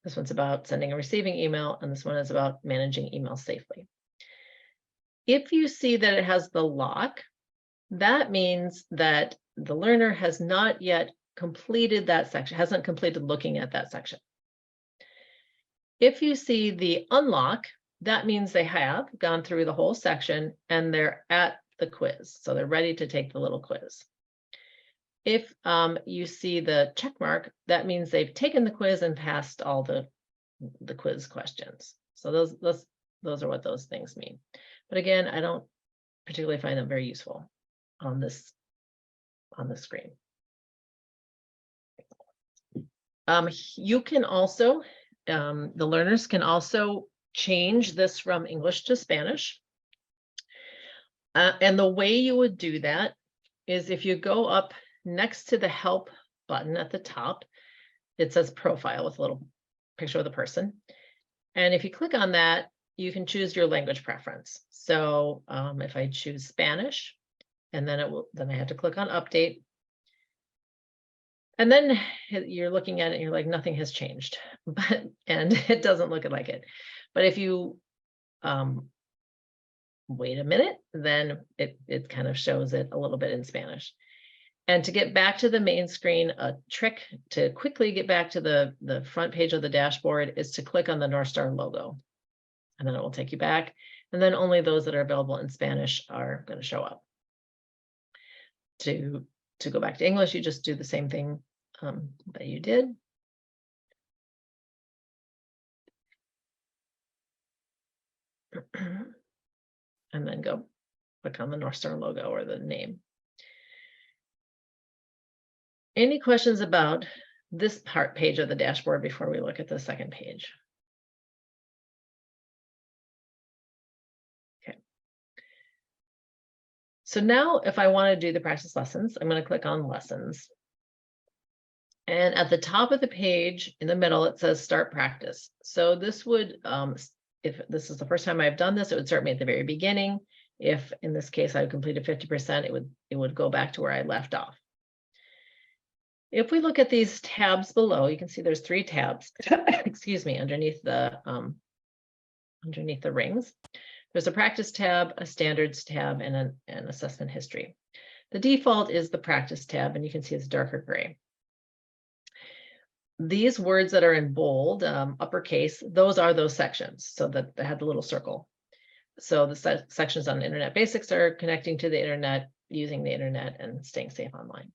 This one's about sending and receiving email, and this one is about managing email safely. If you see that it has the lock, that means that the learner has not yet completed that section, hasn't completed looking at that section. If you see the unlock, that means they have gone through the whole section and they're at the quiz. So they're ready to take the little quiz. If you see the check mark, that means they've taken the quiz and passed all the quiz questions. So those are what those things mean. But again, I don't particularly find them very useful on the screen. You can also, the learners can also change this from English to Spanish. And the way you would do that is if you go up next to the help button at the top, it says profile with a little picture of the person. And if you click on that, you can choose your language preference. So if I choose Spanish, and then then I have to click on update. And then you're looking at it and you're like, nothing has changed, and it doesn't look like it. But if you wait a minute, then it kind of shows it a little bit in Spanish. And to get back to the main screen, a trick to quickly get back to the front page of the dashboard is to click on the Northstar logo. And then it will take you back. And then only those that are available in Spanish are going to show up. To go back to English, you just do the same thing that you did. And then go click on the Northstar logo or the name. Any questions about this page of the dashboard before we look at the second page? Okay. So now if I want to do the practice lessons, I'm going to click on lessons. And at the top of the page in the middle, it says start practice. So this would, if this is the first time I've done this, it would start me at the very beginning. If in this case I completed 50%, it would go back to where I left off. If we look at these tabs below, you can see there's 3 tabs, excuse me, underneath the rings. There's a practice tab, a standards tab, and an assessment history. The default is the practice tab, and you can see it's darker gray. These words that are in bold, uppercase, those are those sections. So that they had the little circle. So the sections on Internet Basics are connecting to the internet, using the internet, and staying safe online.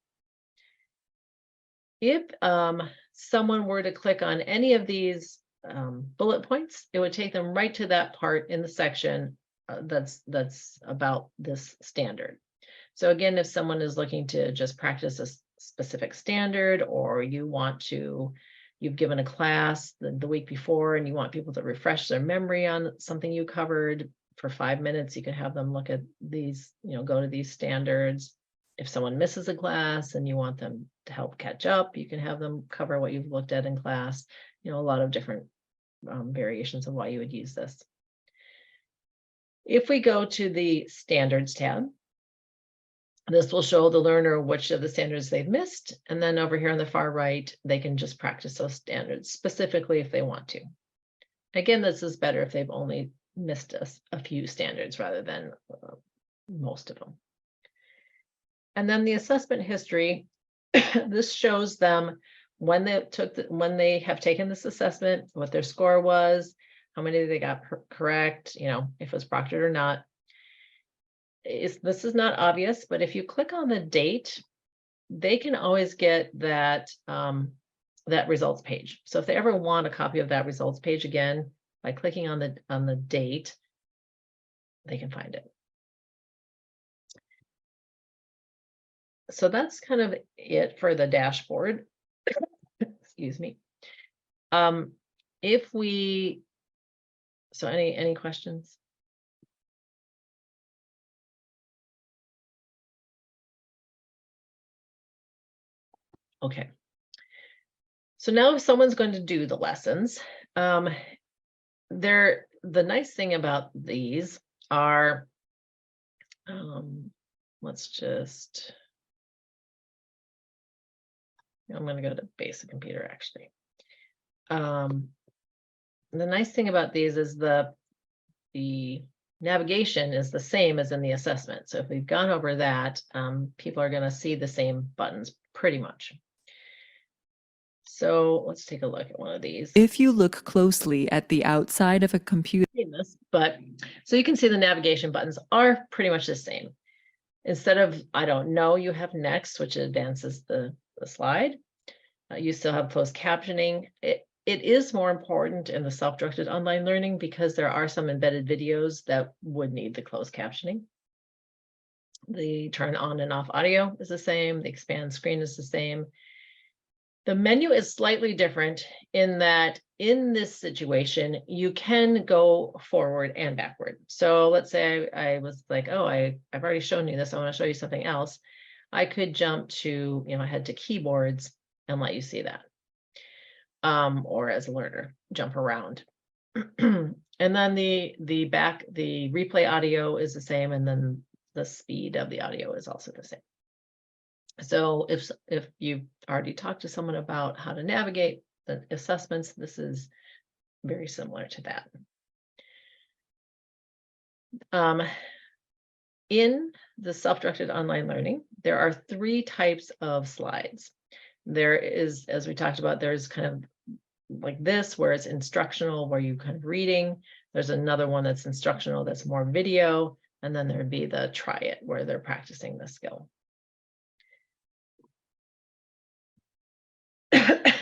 If someone were to click on any of these bullet points, it would take them right to that part in the section that's about this standard. So again, if someone is looking to just practice a specific standard, or you've given a class the week before and you want people to refresh their memory on something you covered for 5 minutes, you can have them look at these, go to these standards. If someone misses a class and you want them to help catch up, you can have them cover what you've looked at in class. A lot of different variations of why you would use this. If we go to the standards tab, this will show the learner which of the standards they've missed. And then over here on the far right, they can just practice those standards specifically if they want to. Again, this is better if they've only missed a few standards rather than most of them. And then the assessment history, this shows them when they have taken this assessment, what their score was, how many they got correct, you know, if it was proctored or not. This is not obvious, but if you click on the date, they can always get that that results page. So if they ever want a copy of that results page again, by clicking on the date, they can find it. So that's kind of it for the dashboard. Excuse me. If we, so any questions? Okay. So now if someone's going to do the lessons, the nice thing about these are, let's just, I'm going to go to basic computer actually. The nice thing about these is the navigation is the same as in the assessment. So if we've gone over that, people are going to see the same buttons pretty much. So let's take a look at one of these. If you look closely at the outside of a computer, But so you can see the navigation buttons are pretty much the same. Instead of I don't know, you have next, which advances the slide. You still have closed captioning. It is more important in the self-directed online learning because there are some embedded videos that would need the closed captioning. The turn on and off audio is the same. The expand screen is the same. The menu is slightly different in that in this situation, you can go forward and backward. So let's say I was like, oh, I've already shown you this. I want to show you something else. I could jump to, head to keyboards and let you see that. Or as a learner, jump around. And then the replay audio is the same, and then the speed of the audio is also the same. So if you've already talked to someone about how to navigate the assessments, this is very similar to that. In the self-directed online learning, there are 3 types of slides. There is, as we talked about, there's kind of like this, where it's instructional, where you kind of reading. There's another one that's instructional, that's more video. And then there'd be the try it, where they're practicing the skill.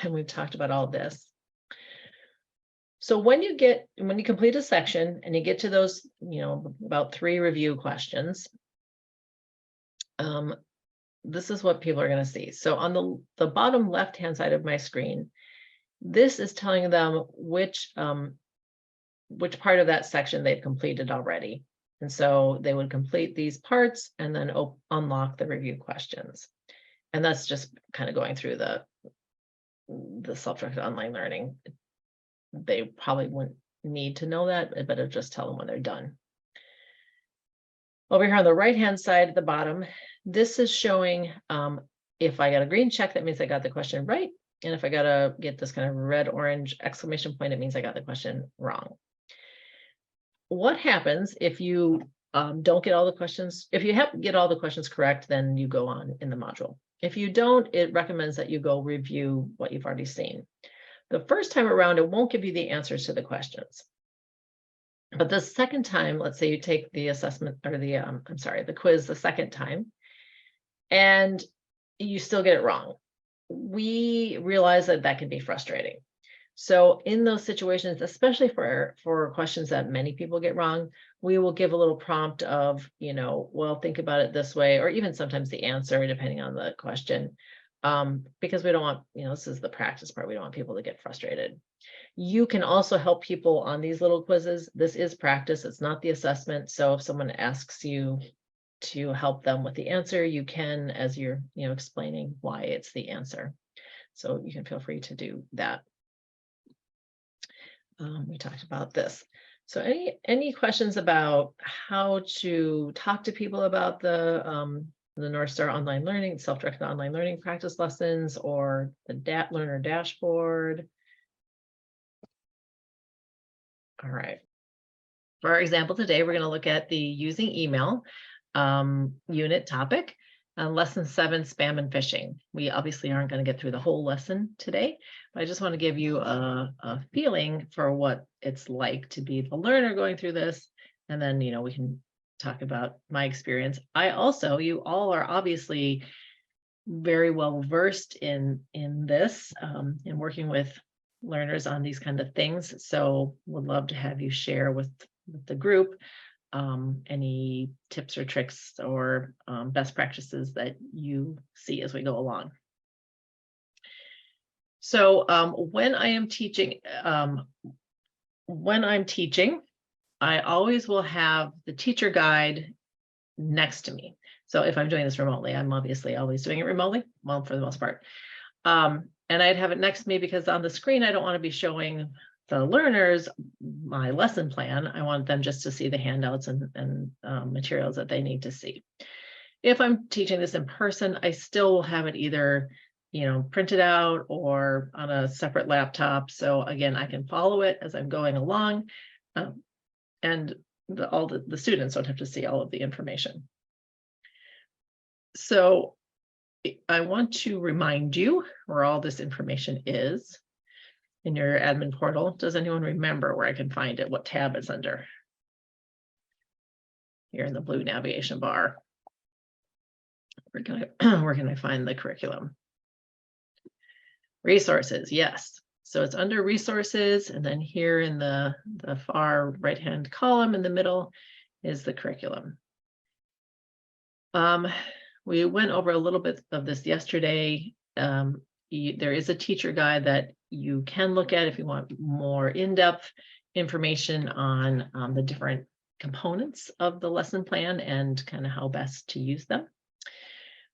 And we've talked about all this. So when you complete a section and you get to those, about 3 review questions, this is what people are going to see. So on the bottom left-hand side of my screen, this is telling them which part of that section they've completed already. And so they would complete these parts and then unlock the review questions. And that's just kind of going through the self-directed online learning. They probably wouldn't need to know that, but it'll just tell them when they're done. Over here on the right-hand side at the bottom, this is showing if I got a green check, that means I got the question right. And if I get this kind of red, orange exclamation point, it means I got the question wrong. What happens if you don't get all the questions? If you get all the questions correct, then you go on in the module. If you don't, it recommends that you go review what you've already seen. The first time around, it won't give you the answers to the questions. But the second time, let's say you take the assessment or the quiz the second time, and you still get it wrong. We realize that can be frustrating. So in those situations, especially for questions that many people get wrong, we will give a little prompt of, well, think about it this way, or even sometimes the answer, depending on the question, because we don't want, this is the practice part. We don't want people to get frustrated. You can also help people on these little quizzes. This is practice. It's not the assessment. So if someone asks you to help them with the answer, you can, as you're, explaining why it's the answer. So you can feel free to do that. We talked about this. So any questions about how to talk to people about the Northstar online learning, self-directed online learning practice lessons, or the learner dashboard? All right. For our example today, we're going to look at the using email unit topic. Lesson 7, spam and phishing. We obviously aren't going to get through the whole lesson today, but I just want to give you a feeling for what it's like to be the learner going through this. And then, we can talk about my experience. You all are obviously very well versed in this, in working with learners on these kind of things. So would love to have you share with the group any tips or tricks or best practices that you see as we go along. So when I'm teaching, I always will have the teacher guide next to me. So if I'm doing this remotely, I'm obviously always doing it remotely, well, for the most part. And I'd have it next to me because on the screen, I don't want to be showing the learners my lesson plan. I want them just to see the handouts and materials that they need to see. If I'm teaching this in person, I still will have it either, printed out or on a separate laptop. So again, I can follow it as I'm going along, and all the students don't have to see all of the information. So I want to remind you where all this information is in your admin portal. Does anyone remember where I can find it? What tab it's under? Here in the blue navigation bar. Where can I find the curriculum? Resources, yes. So it's under resources, and then here in the far right-hand column in the middle is the curriculum. We went over a little bit of this yesterday. There is a teacher guide that you can look at if you want more in-depth information on the different components of the lesson plan and kind of how best to use them.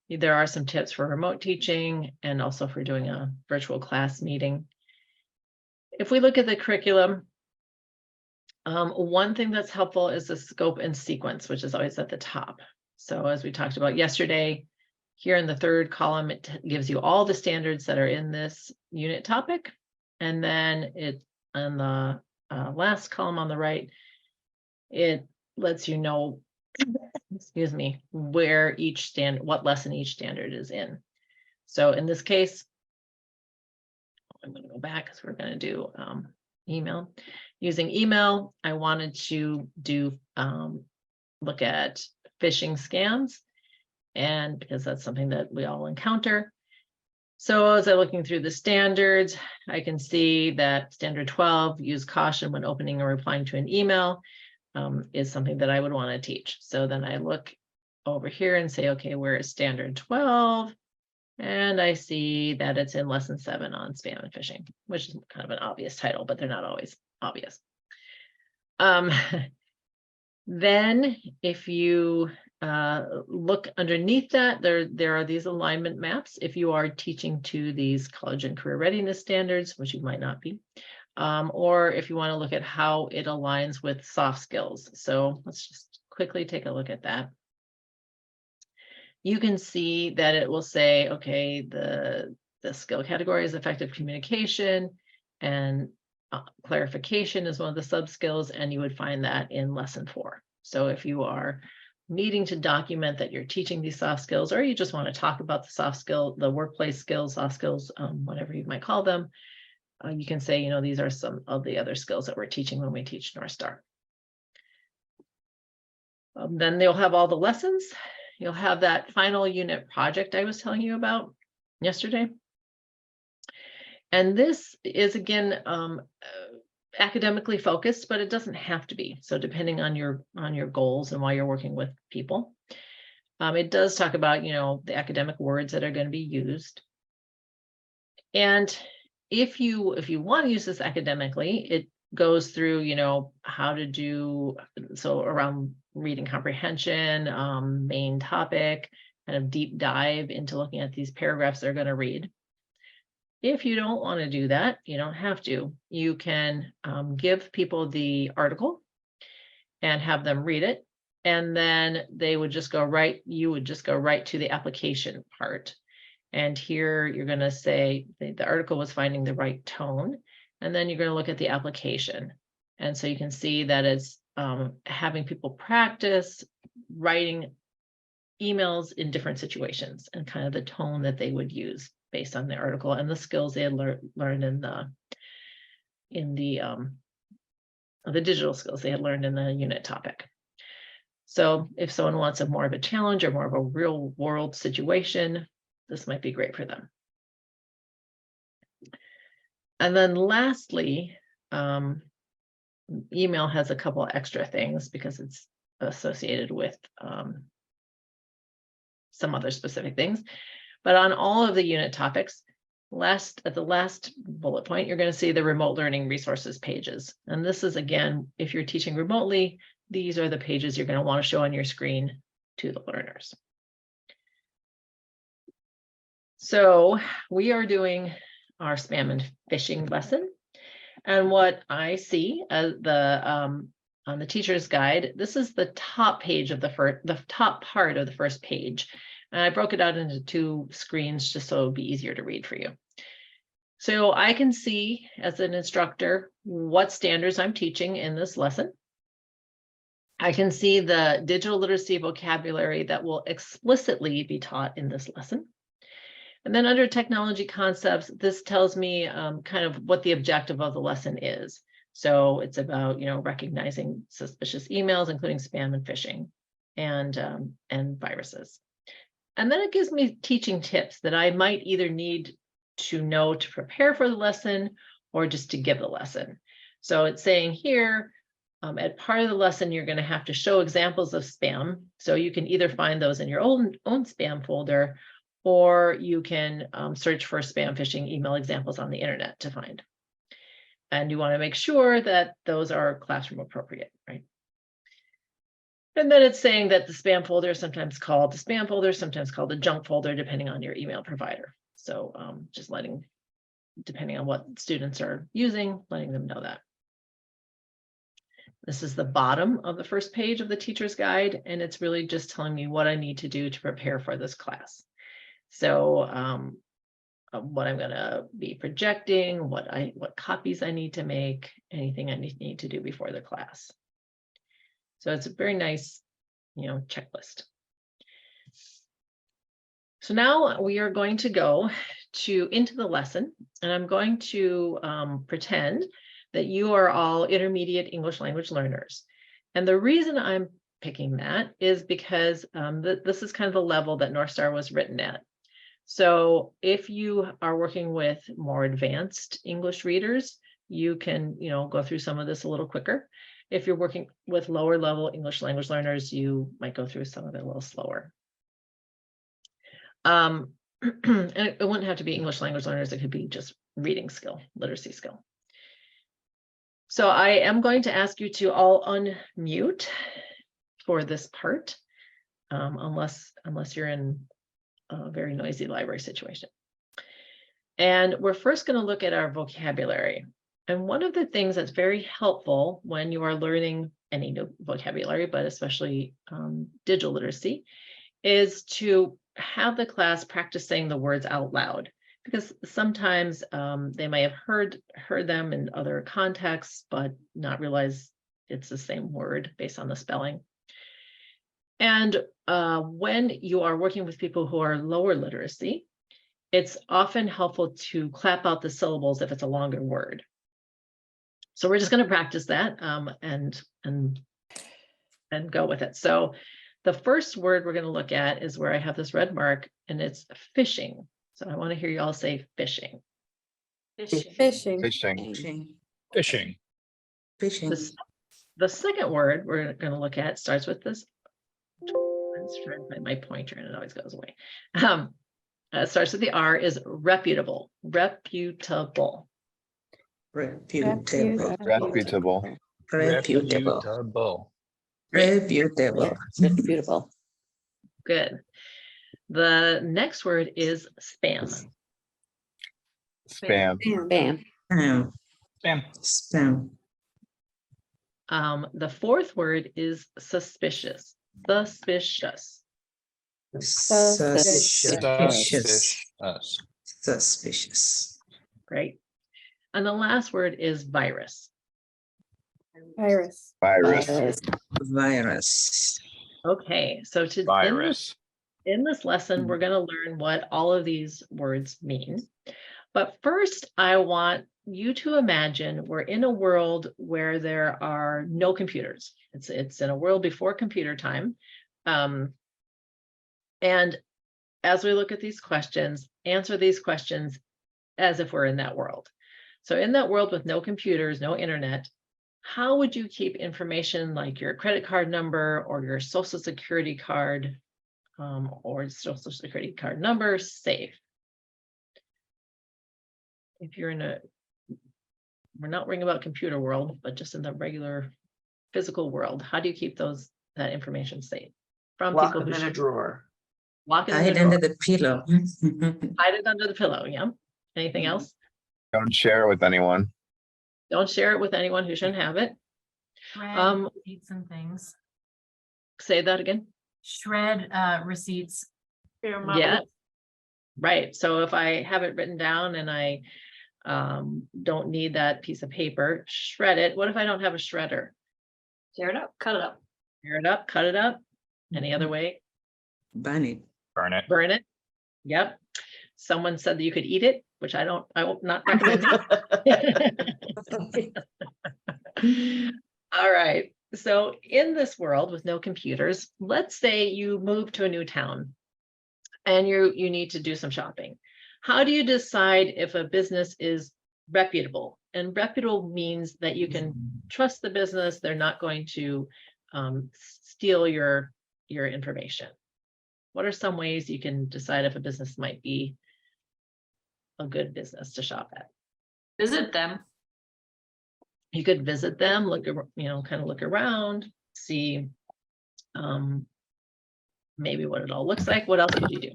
There are some tips for remote teaching and also for doing a virtual class meeting. If we look at the curriculum, one thing that's helpful is the scope and sequence, which is always at the top. So as we talked about yesterday, here in the third column, it gives you all the standards that are in this unit topic. And then it on the last column on the right, it lets you know, excuse me, where each what lesson each standard is in. So in this case, I'm going to go back because we're going to do email. Using email, I wanted to do look at phishing scams, and because that's something that we all encounter. So as I'm looking through the standards, I can see that standard 12, use caution when opening or replying to an email, is something that I would want to teach. So then I look over here and say, okay, where is standard 12? And I see that it's in lesson 7 on spam and phishing, which is kind of an obvious title, but they're not always obvious. Then if you look underneath that, there are these alignment maps. If you are teaching to these college and career readiness standards, which you might not be, or if you want to look at how it aligns with soft skills. So let's just quickly take a look at that. You can see that it will say, okay, the skill category is effective communication, and clarification is one of the sub skills, and you would find that in lesson 4. So if you are needing to document that you're teaching these soft skills, or you just want to talk about the soft skill, the workplace skills, soft skills, whatever you might call them, you can say, these are some of the other skills that we're teaching when we teach Northstar. Then they'll have all the lessons. You'll have that final unit project I was telling you about yesterday. And this is, again, academically focused, but it doesn't have to be. So depending on your goals and why you're working with people, it does talk about, the academic words that are going to be used. And if you want to use this academically, it goes through, how to do, so around reading comprehension, main topic, kind of deep dive into looking at these paragraphs they're going to read. If you don't want to do that, you don't have to. You can give people the article and have them read it, and then they would just go right, you would just go right to the application part. And here you're going to say the article was finding the right tone, and then you're going to look at the application. And so you can see that it's having people practice writing emails in different situations and kind of the tone that they would use based on the article and the skills they had learned in the digital skills they had learned in the unit topic. So if someone wants more of a challenge or more of a real world situation, this might be great for them. And then lastly, email has a couple of extra things because it's associated with some other specific things. But on all of the unit topics, at the last bullet point, you're going to see the remote learning resources pages. And this is, again, if you're teaching remotely, these are the pages you're going to want to show on your screen to the learners. So we are doing our spam and phishing lesson. And what I see as on the teacher's guide, this is the top page of the top part of the first page. And I broke it out into 2 screens just so it would be easier to read for you. So I can see as an instructor what standards I'm teaching in this lesson. I can see the digital literacy vocabulary that will explicitly be taught in this lesson. And then under technology concepts, this tells me kind of what the objective of the lesson is. So it's about, recognizing suspicious emails, including spam and phishing and viruses. And then it gives me teaching tips that I might either need to know to prepare for the lesson or just to give the lesson. So it's saying here, at part of the lesson, you're going to have to show examples of spam. So you can either find those in your own spam folder, or you can search for spam phishing email examples on the internet to find. And you want to make sure that those are classroom appropriate, right? And then it's saying that the spam folder is sometimes called the spam folder, sometimes called the junk folder, depending on your email provider. So just depending on what students are using, letting them know that. This is the bottom of the first page of the teacher's guide, and it's really just telling me what I need to do to prepare for this class. So what I'm going to be projecting, what copies I need to make, anything I need to do before the class. So it's a very nice, checklist. So now we are going to go into the lesson, and I'm going to pretend that you are all intermediate English language learners. And the reason I'm picking that is because this is kind of the level that Northstar was written at. So if you are working with more advanced English readers, you can, go through some of this a little quicker. If you're working with lower level English language learners, you might go through some of it a little slower. And it wouldn't have to be English language learners. It could be just reading skill, literacy skill. So I am going to ask you to all unmute for this part, unless you're in a very noisy library situation. And we're first going to look at our vocabulary. And one of the things that's very helpful when you are learning any new vocabulary, but especially digital literacy, is to have the class practice saying the words out loud, because sometimes they may have heard them in other contexts, but not realize it's the same word based on the spelling. And when you are working with people who are lower literacy, it's often helpful to clap out the syllables if it's a longer word. So we're just going to practice that and go with it. So the first word we're going to look at is where I have this red mark, and it's fishing. So I want to hear you all say fishing. Fishing. The second word we're going to look at starts with this. Let's try and find my pointer, and it always goes away. It starts with the R, is reputable. Reputable. Good. The next word is spam. The fourth word is suspicious. Suspicious. Great. And the last word is virus. Virus. Okay, so In this lesson, we're going to learn what all of these words mean. But first, I want you to imagine we're in a world where there are no computers. It's in a world before computer time. And as we look at these questions, answer these questions as if we're in that world. So in that world with no computers, no internet, how would you keep information like your credit card number or your social security card or social security card number safe? If you're in we're not worrying about computer world, but just in the regular physical world, how do you keep that information safe from Lock people them who in a drawer. lock it in Hide the under drawer? the pillow. Hide it under the pillow. Yeah. Anything else? Don't share it with anyone. Don't share it with anyone who shouldn't have it. Shred receipts and things. Say that again. Shred receipts. Yeah. Right. So if I have it written down and I don't need that piece of paper, shred it. What if I don't have a shredder? Tear it up, cut it up. Tear it up, cut it up. Any other way? Burn it. Burn it. Burn it. Yep. Someone said that you could eat it, which I will not recommend. All right. So in this world with no computers, let's say you move to a new town and you need to do some shopping. How do you decide if a business is reputable? And reputable means that you can trust the business. They're not going to steal your information. What are some ways you can decide if a business might be a good business to shop at? Visit them. You could visit them, kind of look around, see maybe what it all looks like. What else could you do?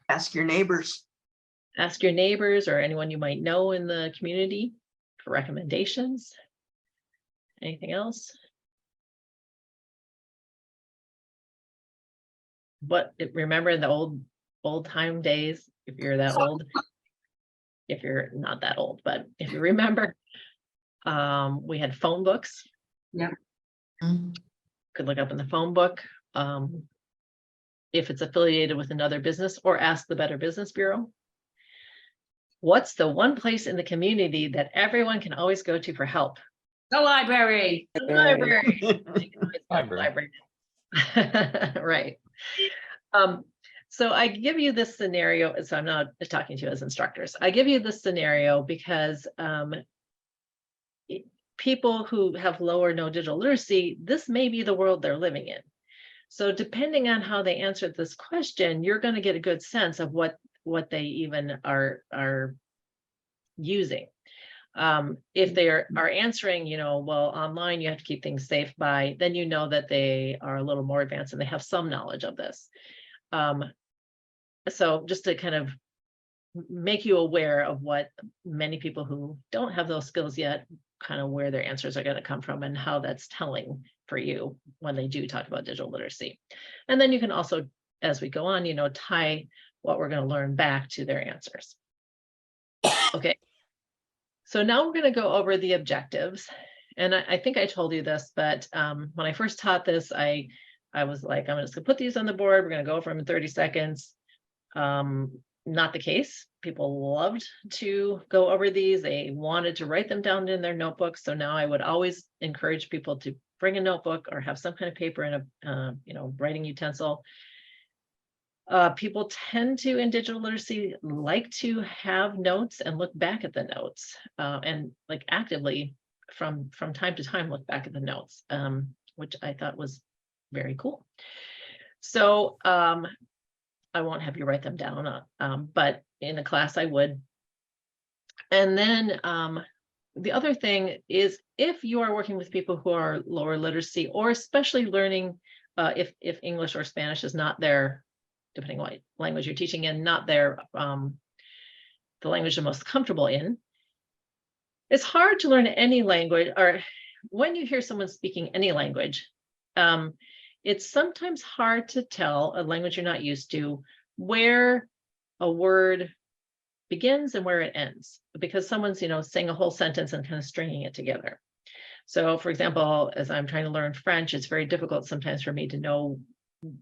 Ask your neighbors. Ask your neighbors or anyone you might know in the community for recommendations. Anything else? But remember in the old time days, if you're that old, if you're not that old, but if you remember, we had phone books. Mm. Could look up in the phone book if it's affiliated with another business, or ask the Better Business Bureau. What's the one place in the community that everyone can always go to for help? The library. The library. Library. Right. So I give you this scenario, so I'm not talking to you as instructors. I give you this scenario because people who have low or no digital literacy, this may be the world they're living in. So depending on how they answered this question, you're going to get a good sense of what they even are using. If they are answering, well, online you have to keep things safe by, then you know that they are a little more advanced and they have some knowledge of this. So just to kind of make you aware of what many people who don't have those skills yet, kind of where their answers are going to come from and how that's telling for you when they do talk about digital literacy. And then you can also, as we go on, tie what we're going to learn back to their answers. Okay. So now we're going to go over the objectives. And I think I told you this, but when I first taught this, I was like, I'm just going to put these on the board. We're going to go over them in 30 seconds. Not the case. People loved to go over these. They wanted to write them down in their notebooks. So now I would always encourage people to bring a notebook or have some kind of paper and a writing utensil. People tend to, in digital literacy, like to have notes and look back at the notes and like actively from time to time look back at the notes, which I thought was very cool. So I won't have you write them down, but in a class I would. And then the other thing is, if you are working with people who are lower literacy, or especially learning if English or Spanish is not their, depending on what language you're teaching in, not their the language they're most comfortable in, it's hard to learn any language, or when you hear someone speaking any language, it's sometimes hard to tell a language you're not used to where a word begins and where it ends, because someone's, saying a whole sentence and kind of stringing it together. So for example, as I'm trying to learn French, it's very difficult sometimes for me to know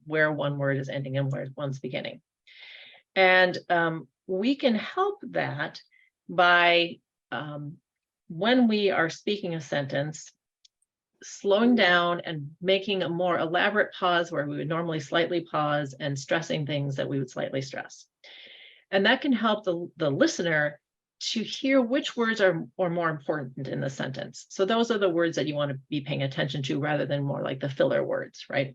where one word is ending and where one's beginning. And we can help that by, when we are speaking a sentence, slowing down and making a more elaborate pause where we would normally slightly pause and stressing things that we would slightly stress. And that can help the listener to hear which words are more important in the sentence. So those are the words that you want to be paying attention to rather than more like the filler words, right?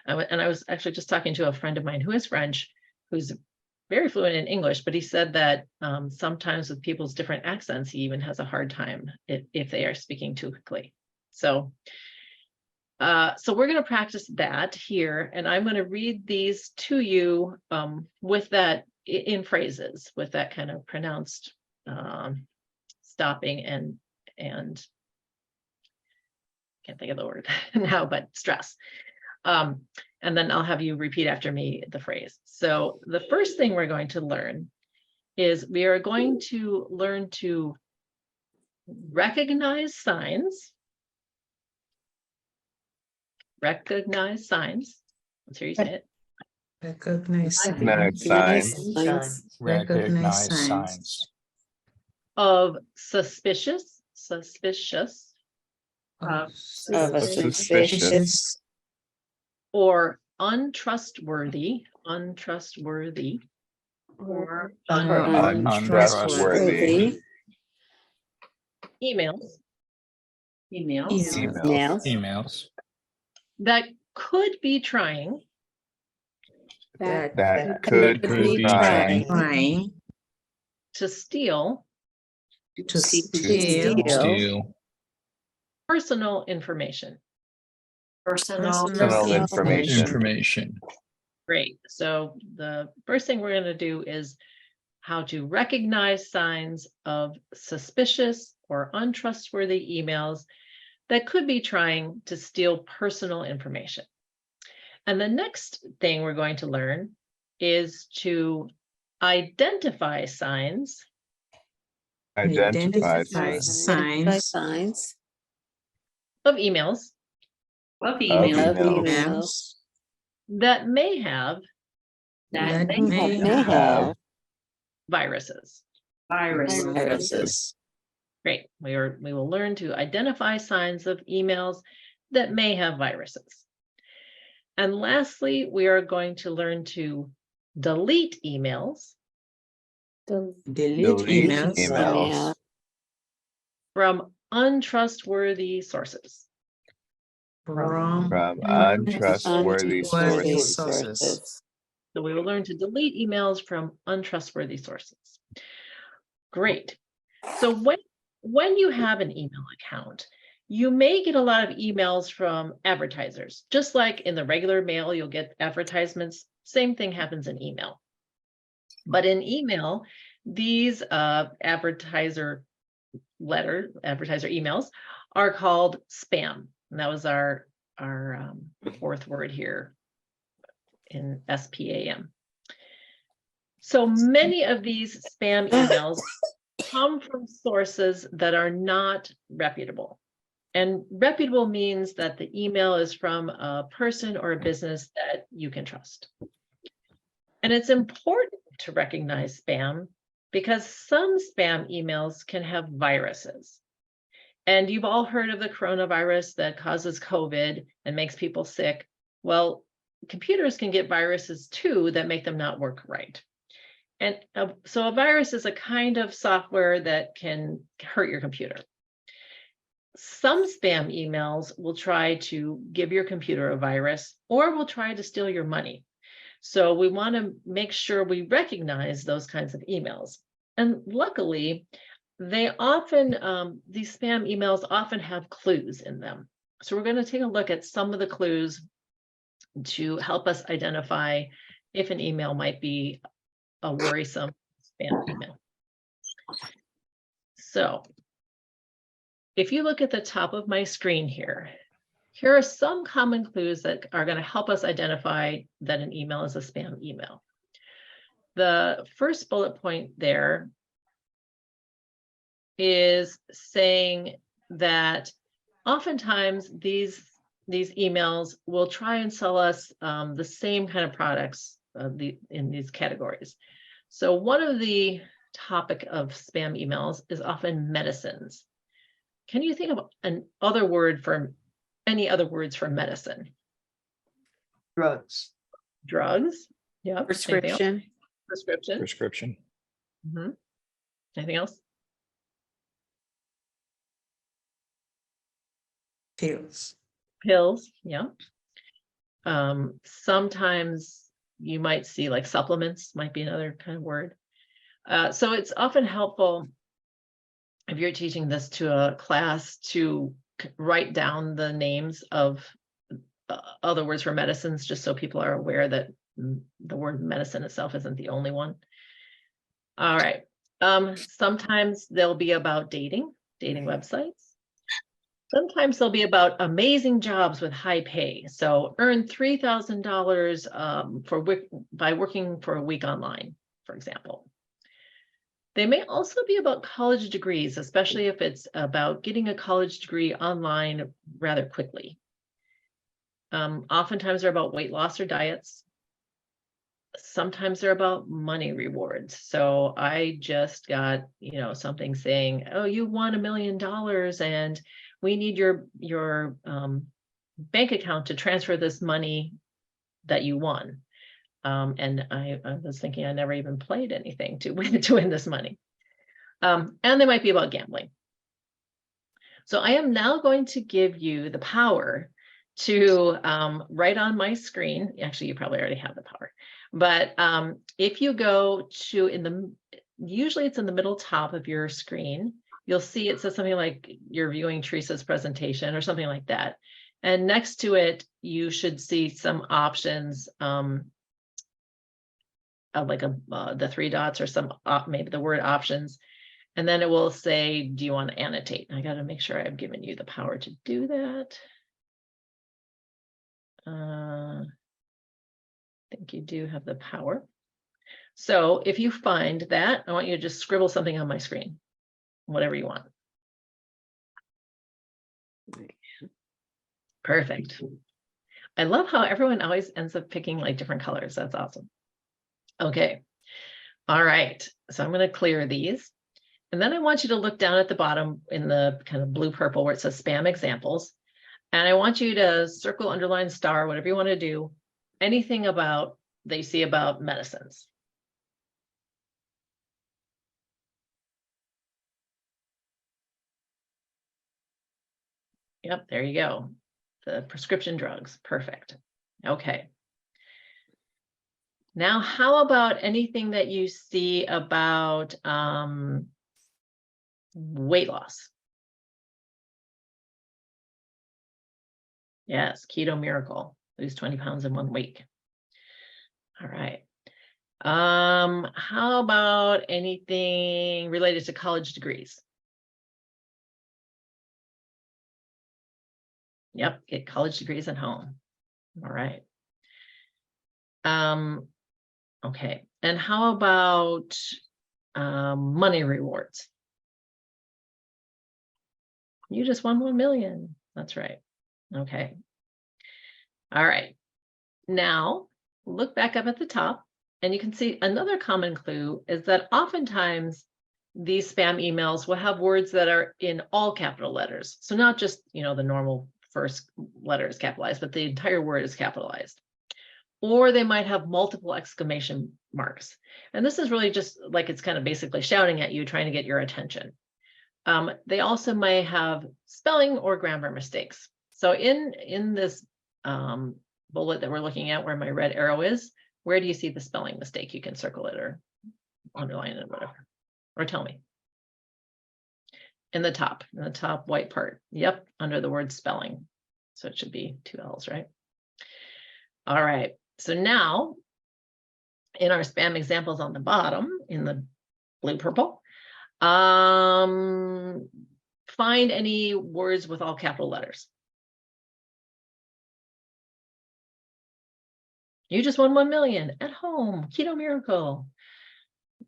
And I was actually just talking to a friend of mine who is French, who's very fluent in English, but he said that sometimes with people's different accents, he even has a hard time if they are speaking too quickly. So we're going to practice that here, and I'm going to read these to you with that in phrases, with that kind of pronounced stopping and can't think of the word now, but stress. And then I'll have you repeat after me the phrase. So the first thing we're going to learn is we are going to learn to recognize signs. Recognize signs. Let's hear you say it. Recognize Signs. Recognize signs Of suspicious of Suspicious. or untrustworthy Or Untrustworthy. emails Emails. that could be trying That could be trying to steal to steal personal information. personal information. Great. So the first thing we're going to do is how to recognize signs of suspicious or untrustworthy emails that could be trying to steal personal information. And the next thing we're going to learn is to identify signs identify signs of emails of Of email emails that may have that that may may have viruses. viruses. Great. We will learn to identify signs of emails that may have viruses. And lastly, we are going to learn to delete emails delete emails from untrustworthy sources. from Untrustworthy sources. sources. So we will learn to delete emails from untrustworthy sources. Great. So when you have an email account, you may get a lot of emails from advertisers. Just like in the regular mail, you'll get advertisements. Same thing happens in email. But in email, these advertiser emails are called spam. And that was our fourth word here in SPAM. So many of these spam emails come from sources that are not reputable. And reputable means that the email is from a person or a business that you can trust. And it's important to recognize spam because some spam emails can have viruses. And you've all heard of the coronavirus that causes COVID and makes people sick. Well, computers can get viruses too that make them not work right. And so a virus is a kind of software that can hurt your computer. Some spam emails will try to give your computer a virus or will try to steal your money. So we want to make sure we recognize those kinds of emails. And luckily, they often, these spam emails often have clues in them. So we're going to take a look at some of the clues to help us identify if an email might be a worrisome spam email. So if you look at the top of my screen here are some common clues that are going to help us identify that an email is a spam email. The first bullet point there is saying that oftentimes these these emails will try and sell us the same kind of products in these categories. So one of the topic of spam emails is often medicines. Can you think of any other words for medicine? Drugs. Drugs. Yeah. Prescription. Prescription. Prescription. Mhm. Anything else? Pills. Pills. Yeah. Sometimes you might see like supplements might be another kind of word. So it's often helpful if you're teaching this to a class to write down the names of other words for medicines, just so people are aware that the word medicine itself isn't the only one. All right. Sometimes they'll be about dating websites. Sometimes they'll be about amazing jobs with high pay. So earn $3,000 by working for a week online, for example. They may also be about college degrees, especially if it's about getting a college degree online rather quickly. Oftentimes they're about weight loss or diets. Sometimes they're about money rewards. So I just got, something saying, oh, you won $1 million and we need your bank account to transfer this money that you won. And I was thinking I never even played anything to win this money. And they might be about gambling. So I am now going to give you the power to write on my screen. Actually, you probably already have the power. But if you go to usually it's in the middle top of your screen, you'll see it says something like you're viewing Teresa's presentation or something like that. And next to it, you should see some options like the 3 dots or some maybe the word options. And then it will say, do you want to annotate? I got to make sure I've given you the power to do that. I think you do have the power. So if you find that, I want you to just scribble something on my screen, whatever you want. Perfect. I love how everyone always ends up picking like different colors. That's awesome. Okay. All right. So I'm going to clear these. And then I want you to look down at the bottom in the kind of blue purple where it says spam examples. And I want you to circle, underline, star, whatever you want to do, anything that you see about medicines. Yep, there you go. The prescription drugs. Perfect. Okay. Now, how about anything that you see about weight loss? Yes, keto miracle. Lose 20 pounds in 1 week. All right. How about anything related to college degrees? Yep, get college degrees at home. All right. Okay. And how about money rewards? You just won 1 million. That's right. Okay. All right. Now look back up at the top and you can see another common clue is that oftentimes these spam emails will have words that are in all capital letters. So not just, the normal first letter is capitalized, but the entire word is capitalized. Or they might have multiple exclamation marks. And this is really just like it's kind of basically shouting at you, trying to get your attention. They also may have spelling or grammar mistakes. So in this bullet that we're looking at where my red arrow is, where do you see the spelling mistake? You can circle it or underline it or whatever, or tell me. In the top white part. Yep, under the word spelling. So it should be 2 L's, right? All right, so now in our spam examples on the bottom, in the blue purple, find any words with all capital letters. You just won 1 million at home, keto miracle,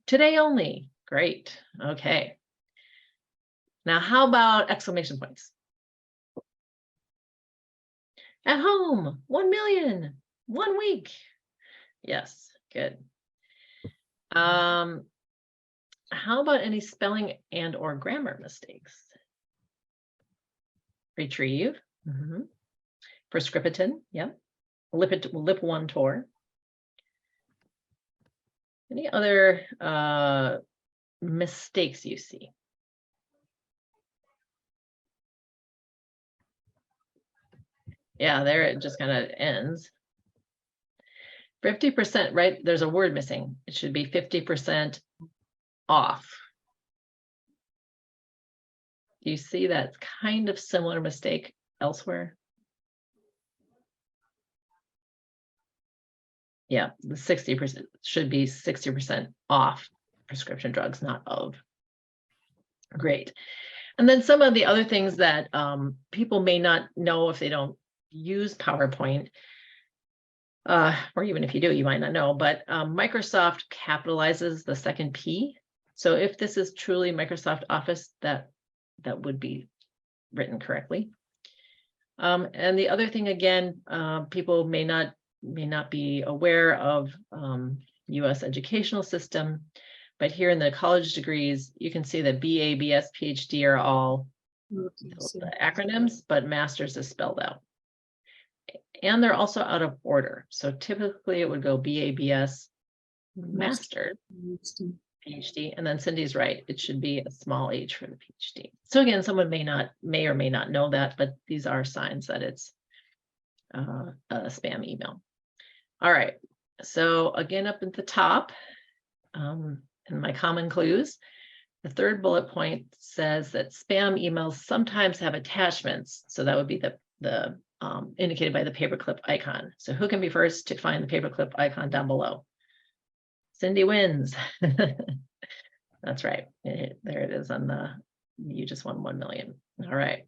today only. Great. Okay. Now, how about exclamation points? At home, 1 million, 1 week. Yes, good. How about any spelling and or grammar mistakes? Retrieve. Prescription, yep. Lip one tour. Any other mistakes you see? Yeah, there it just kind of ends. 50%, right? There's a word missing. It should be 50% off. Do you see that kind of similar mistake elsewhere? Yeah, the 60% should be 60% off prescription drugs, not of. Great. And then some of the other things that people may not know if they don't use PowerPoint, or even if you do, you might not know, but Microsoft capitalizes the second P. So if this is truly Microsoft Office, that would be written correctly. And the other thing, again, people may not be aware of US educational system, but here in the college degrees, you can see that BA, BS, PhD are all the acronyms, but master's is spelled out. And they're also out of order. So typically it would go BA, BS, master, PhD, and then Cindy's right. It should be a small h for the PhD. So again, someone may or may not know that, but these are signs that it's a spam email. All right. So again, up at the top, in my common clues, the third bullet point says that spam emails sometimes have attachments. So that would be the indicated by the paperclip icon. So who can be first to find the paperclip icon down below? Cindy wins. That's right. There it is on the, you just won 1 million. All right.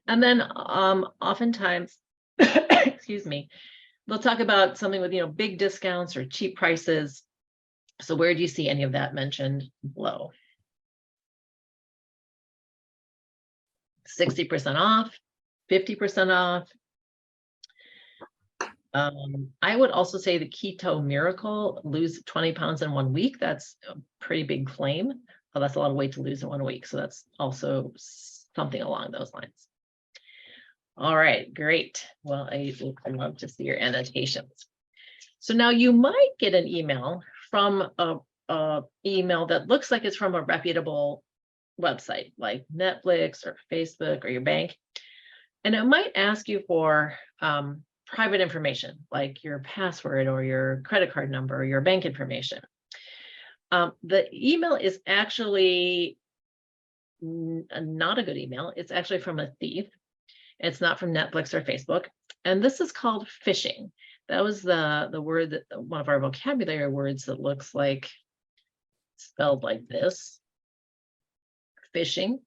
And then oftentimes, excuse me, they'll talk about something with, big discounts or cheap prices. So where do you see any of that mentioned below? 60% off, 50% off. I would also say the keto miracle, lose 20 pounds in 1 week. That's a pretty big claim. Oh, that's a lot of weight to lose in 1 week. So that's also something along those lines. All right, great. Well, I love to see your annotations. So now you might get an email from a email that looks like it's from a reputable website like Netflix or Facebook or your bank. And it might ask you for private information like your password or your credit card number or your bank information. The email is actually not a good email. It's actually from a thief. It's not from Netflix or Facebook. And this is called phishing. That was the word that one of our vocabulary words that looks like spelled like this, phishing.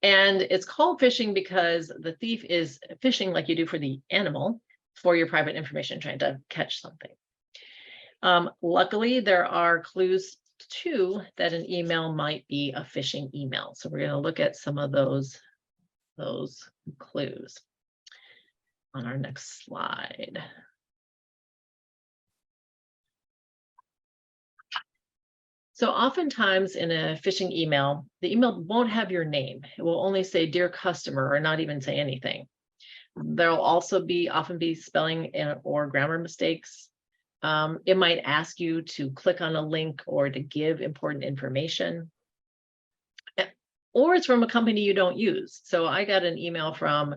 And it's called phishing because the thief is phishing like you do for the animal for your private information, trying to catch something. Luckily, there are clues too that an email might be a phishing email. So we're going to look at some of those clues on our next slide. So oftentimes in a phishing email, the email won't have your name. It will only say dear customer or not even say anything. There'll also often be spelling or grammar mistakes. It might ask you to click on a link or to give important information. Or it's from a company you don't use. So I got an email from,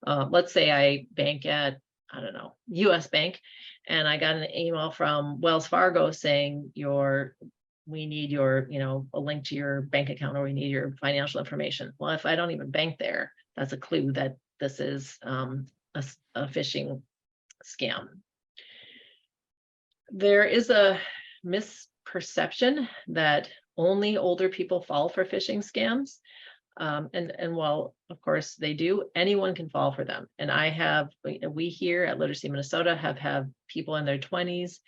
let's say I bank at, I don't know, US Bank, and I got an email from Wells Fargo saying we need your, a link to your bank account, or we need your financial information. Well, if I don't even bank there, that's a clue that this is a phishing scam. There is a misperception that only older people fall for phishing scams. And while of course they do, anyone can fall for them. And we here at Literacy Minnesota have people in their 20s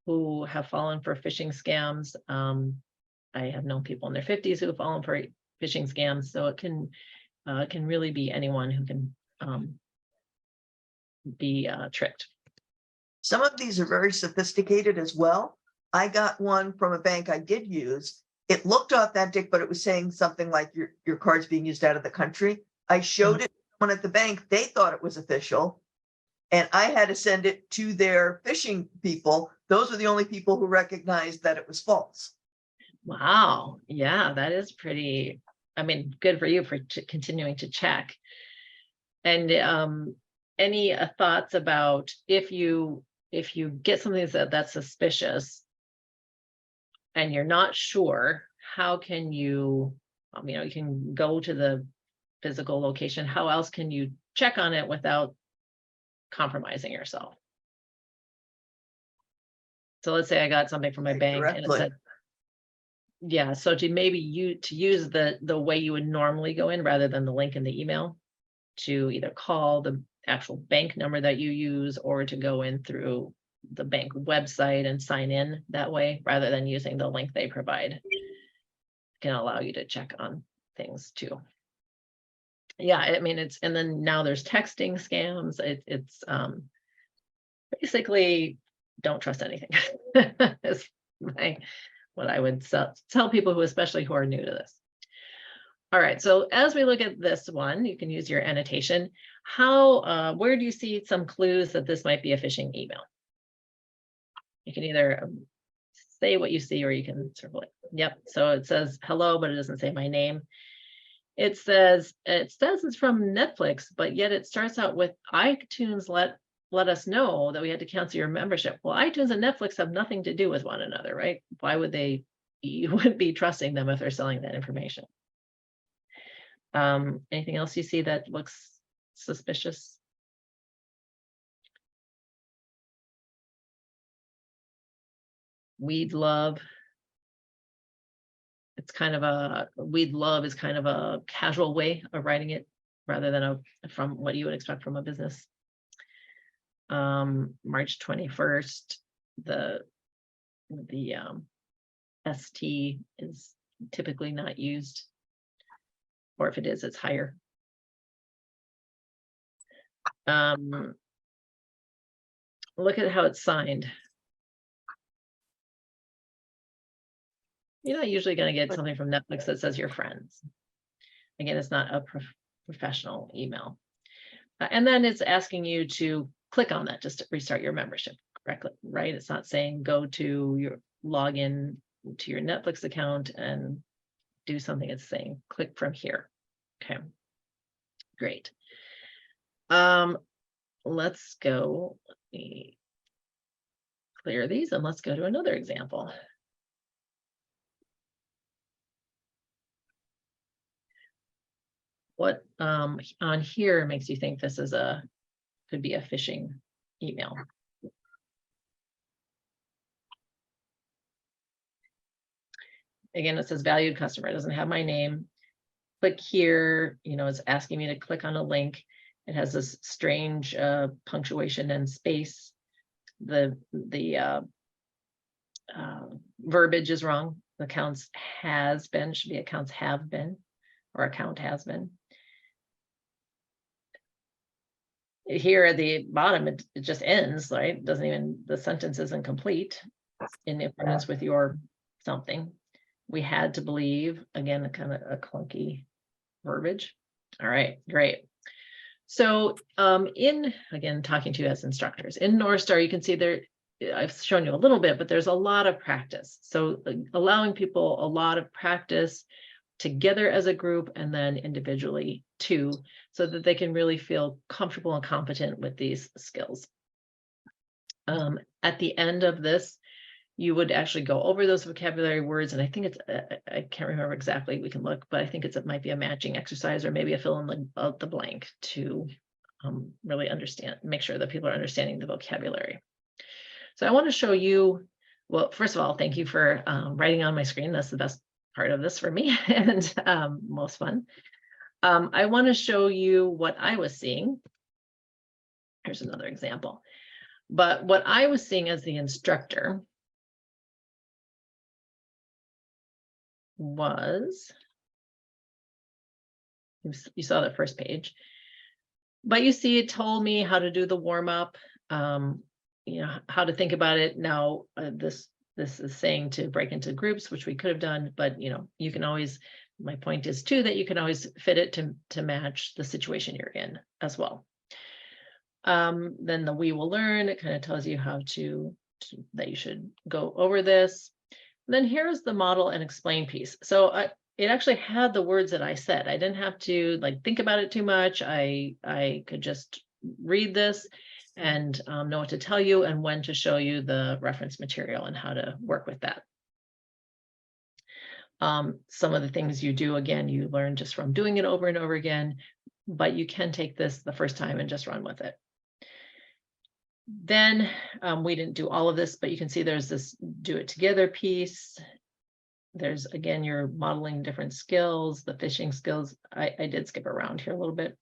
who have fallen for phishing scams. I have known people in their 50s who have fallen for phishing scams. So it can really be anyone who can be tricked. Some of these are very sophisticated as well. I got one from a bank I did use. It looked authentic, but it was saying something like your card's being used out of the country. I showed it to someone at the bank. They thought it was official. And I had to send it to their phishing people. Those were the only people who recognized that it was false. Wow. Yeah, that is pretty, I mean, good for you for continuing to check. And any thoughts about if you get something that's suspicious and you're not sure, how can you, you can go to the physical location. How else can you check on it without compromising yourself? So let's say I got something from my Like bank and it directly. said, yeah, so to maybe use the way you would normally go in rather than the link in the email, to either call the actual bank number that you use or to go in through the bank website and sign in that way rather than using the link they provide. Can allow you to check on things too. Yeah, I mean, and then now there's texting scams. It's basically don't trust anything. Is what I would tell people especially who are new to this. All right, so as we look at this one, you can use your annotation. Where do you see some clues that this might be a phishing email? You can either say what you see or you can circle it. Yep, so it says hello, but it doesn't say my name. It says it's from Netflix, but yet it starts out with iTunes let us know that we had to cancel your membership. Well, iTunes and Netflix have nothing to do with one another, right? Why would you would be trusting them if they're selling that information? Anything else you see that looks suspicious? We'd love. It's kind of we'd love is kind of a casual way of writing it rather than from what you would expect from a business. March 21st, the ST is typically not used, or if it is, it's higher. Look at how it's signed. You're not usually going to get something from Netflix that says your friends. Again, it's not a professional email. And then it's asking you to click on that just to restart your membership correctly, right? It's not saying go to your login to your Netflix account and do something. It's saying click from here. Okay, great. Let's go. Let me clear these and let's go to another example. What on here makes you think this is could be a phishing email? Again, it says valued customer. It doesn't have my name. Click here, it's asking me to click on a link. It has this strange punctuation and space. The verbiage is wrong. Accounts has been should be accounts have been, or account has been. Here at the bottom, it just ends, right? It doesn't even, the sentence isn't complete in accordance with your something. We had to believe, again, a kind of a clunky verbiage. All right, great. So again, talking to you as instructors, in Northstar, you can see there, I've shown you a little bit, but there's a lot of practice. So allowing people a lot of practice together as a group and then individually too, so that they can really feel comfortable and competent with these skills. At the end of this, you would actually go over those vocabulary words, and I think it's, I can't remember exactly, we can look, but I think it might be a matching exercise or maybe a fill in the blank to really understand, make sure that people are understanding the vocabulary. So I want to show you, well, first of all, thank you for writing on my screen. That's the best part of this for me and most fun. I want to show you what I was seeing. Here's another example. But what I was seeing as the instructor was, you saw the first page, But you see, it told me how to do the warm up, you know, how to think about it. Now, this is saying to break into groups, which we could have done, but you know, you can always, my point is too, that you can always fit it to match the situation you're in as well. Then the we will learn, it kind of tells you how that you should go over this. And then here's the model and explain piece. So it actually had the words that I said. I didn't have to like think about it too much. I could just read this and know what to tell you and when to show you the reference material and how to work with that. Some of the things you do, again, you learn just from doing it over and over again, but you can take this the first time and just run with it. Then we didn't do all of this, but you can see there's this do it together piece. There's, again, you're modeling different skills, the fishing skills. I did skip around here a little bit.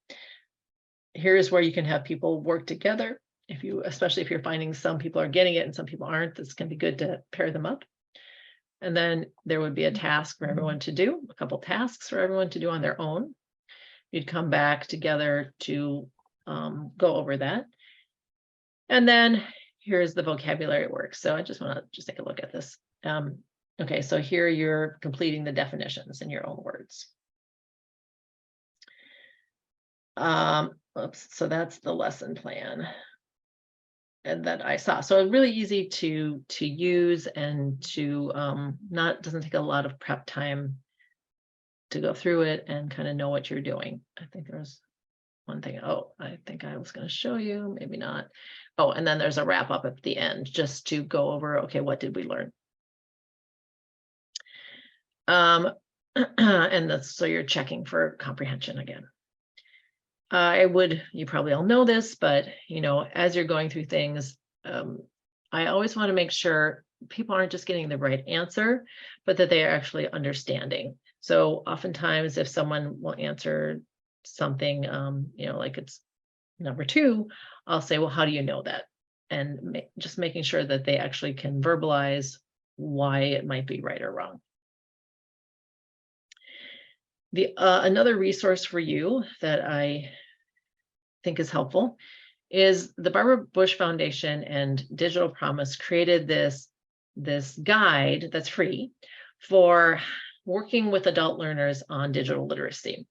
Here's where you can have people work together. Especially if you're finding some people are getting it and some people aren't, this can be good to pair them up. And then there would be a task for everyone to do, a couple tasks for everyone to do on their own. You'd come back together to go over that. And then here's the vocabulary work. So I just want to take a look at this. Okay, so here you're completing the definitions in your own words. Oops, so that's the lesson plan and that I saw. So it's really easy to use and to doesn't take a lot of prep time to go through it and kind of know what you're doing. I think there was one thing. Oh, I think I was going to show you, maybe not. Oh, and then there's a wrap up at the end just to go over, okay, what did we learn? And that's, so you're checking for comprehension again. You probably all know this, but you know, as you're going through things, I always want to make sure people aren't just getting the right answer, but that they are actually understanding. So oftentimes if someone will answer something, you know, like it's number 2, I'll say, well, how do you know that? And just making sure that they actually can verbalize why it might be right or wrong. Another resource for you that I think is helpful is the Barbara Bush Foundation and Digital Promise created this guide that's free for working with adult learners on digital literacy.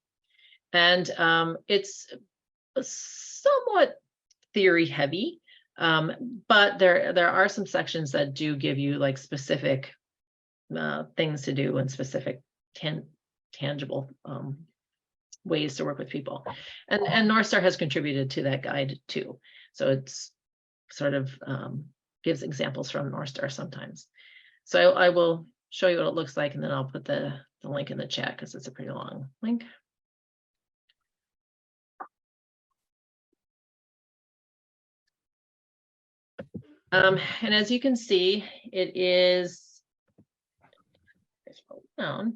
And it's somewhat theory heavy, but there are some sections that do give you like specific things to do and specific tangible ways to work with people. And Northstar has contributed to that guide too. So it's sort of gives examples from Northstar sometimes. So I will show you what it looks like, and then I'll put the link in the chat because it's a pretty long link. And as you can see, it is down.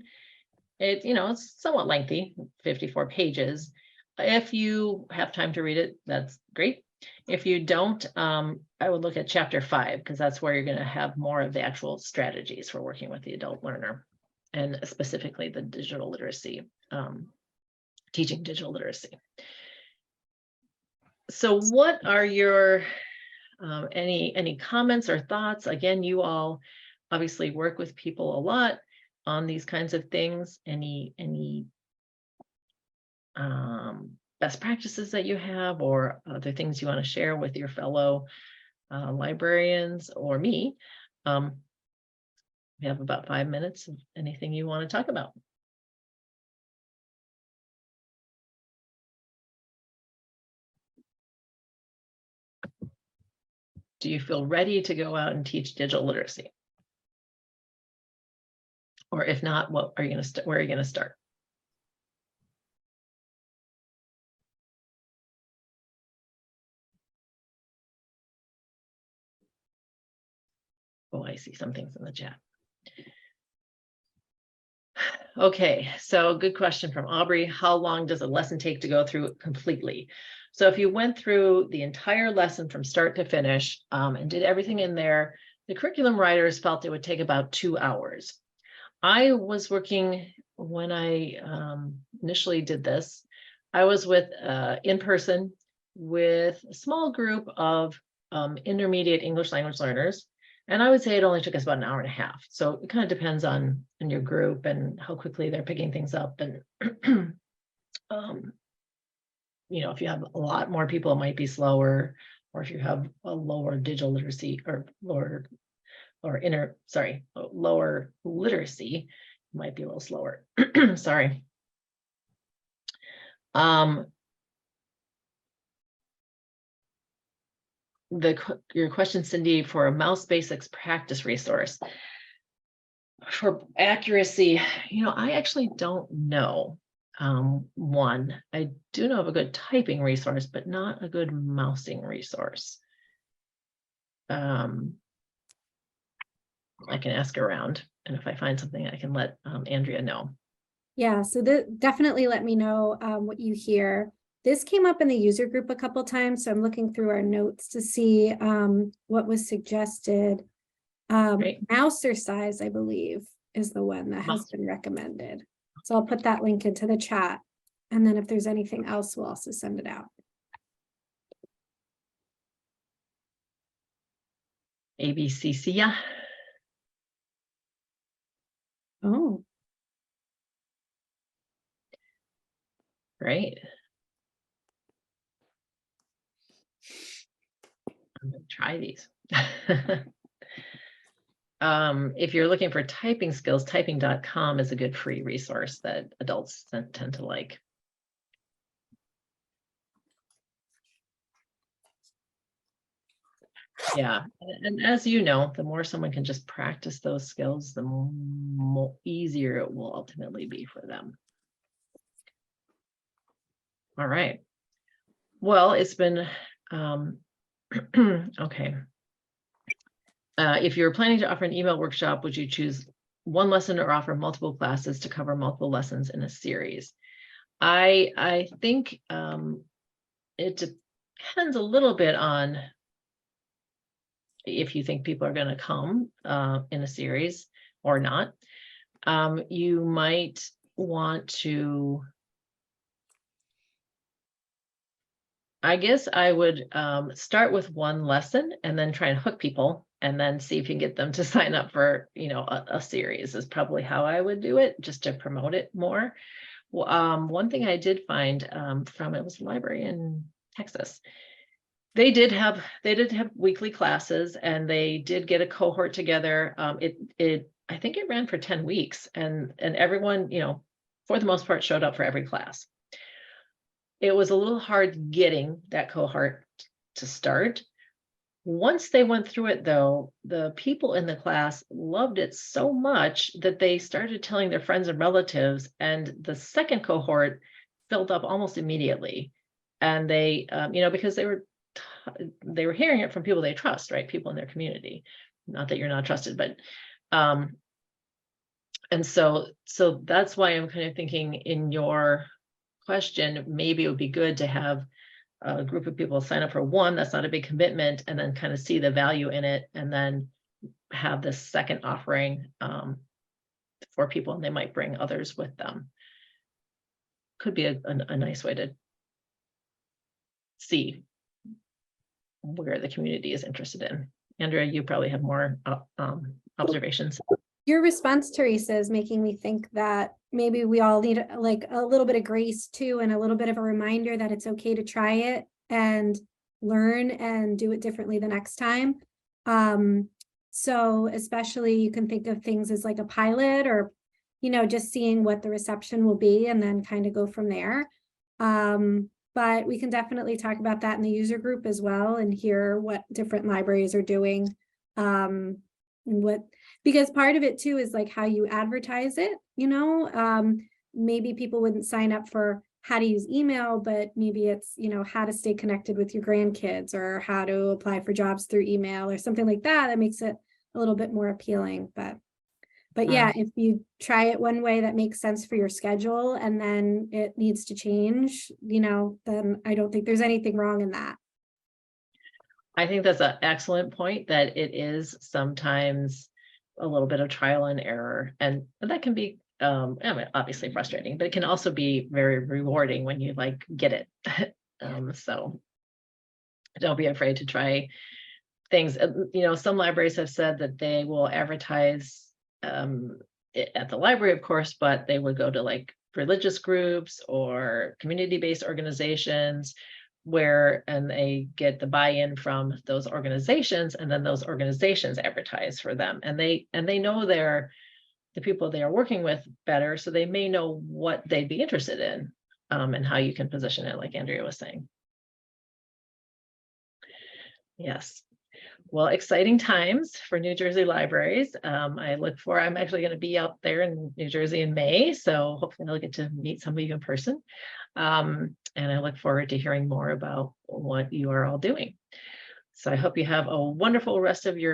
It's somewhat lengthy, 54 pages. If you have time to read it, that's great. If you don't, I would look at chapter 5, because that's where you're going to have more of the actual strategies for working with the adult learner, and specifically the digital literacy, teaching digital literacy. So what are your any comments or thoughts? Again, you all obviously work with people a lot on these kinds of things. Any best practices that you have, or other things you want to share with your fellow librarians or me? We have about 5 minutes of anything you want to talk about. Do you feel ready to go out and teach digital literacy? Or if not, what are you going to where are you going to start? Oh, I see some things in the chat. Okay, so good question from Aubrey. How long does a lesson take to go through completely? So if you went through the entire lesson from start to finish and did everything in there, the curriculum writers felt it would take about 2 hours. I was working, when I initially did this, I was with in person with a small group of intermediate English language learners. And I would say it only took us about an hour and a half. So it kind of depends on your group and how quickly they're picking things up. And, you know, if you have a lot more people, it might be slower. Or if you have a lower digital literacy or lower literacy, it might be a little slower. Sorry. Your question, Cindy, for a Mouse Basics practice resource. For accuracy, you know, I actually don't know. One, I do know of a good typing resource, but not a good mousing resource. I can ask around, and if I find something, I can let Andrea know. Yeah, so definitely let me know what you hear. This came up in the user group a couple times, so I'm looking through our notes to see what was suggested. Great. Mousercise, I believe, is the one that has been recommended. So I'll put that link into the chat. And then if there's anything else, we'll also send it out. ABCC, yeah. Oh, Great. I'm going to try these. If you're looking for typing skills, typing.com is a good free resource that adults tend to like. Yeah, and as you know, the more someone can just practice those skills, the more easier it will ultimately be for them. All right. Well, it's been okay. If you're planning to offer an email workshop, would you choose one lesson or offer multiple classes to cover multiple lessons in a series? I think it depends a little bit on if you think people are going to come in a series or not. You might want to, I guess I would start with one lesson and then try and hook people and then see if you can get them to sign up for, you know, a series is probably how I would do it, just to promote it more. One thing I did find from, it was a library in Texas. They did have weekly classes, and they did get a cohort together. I think it ran for 10 weeks, and everyone, you know, for the most part, showed up for every class. It was a little hard getting that cohort to start. Once they went through it, though, the people in the class loved it so much that they started telling their friends and relatives, and the second cohort filled up almost immediately. And they, you know, because they were hearing it from people they trust, right? People in their community. Not that you're not trusted, but and so that's why I'm kind of thinking in your question, maybe it would be good to have a group of people sign up for one. That's not a big commitment, and then kind of see the value in it, and then have this second offering for people, and they might bring others with them. Could be a nice way to see where the community is interested in. Andrea, you probably have more observations. your response, Teresa, is making me think that maybe we all need like a little bit of grace too, and a little bit of a reminder that it's okay to try it and learn and do it differently the next time. So especially you can think of things as like a pilot, or, you know, just seeing what the reception will be and then kind of go from there. But we can definitely talk about that in the user group as well, and hear what different libraries are doing. Because part of it too is like how you advertise it, you know, maybe people wouldn't sign up for how to use email, but maybe it's, you know, how to stay connected with your grandkids, or how to apply for jobs through email, or something like that. That makes it a little bit more appealing. But yeah, if you try it one way that makes sense for your schedule, and then it needs to change, you know, then I don't think there's anything wrong in that. I think that's an excellent point, that it is sometimes a little bit of trial and error, and that can be I mean, obviously frustrating, but it can also be very rewarding when you like get it. So don't be afraid to try things. You know, some libraries have said that they will advertise at the library, of course, but they would go to like religious groups or community-based organizations and they get the buy-in from those organizations, and then those organizations advertise for them, and they know the people they are working with better, so they may know what they'd be interested in, and how you can position it, like Andrea was saying. Yes. Well, exciting times for New Jersey libraries. I'm actually going to be out there in New Jersey in May, so hopefully I'll get to meet some of you in person. And I look forward to hearing more about what you are all doing. So I hope you have a wonderful rest of your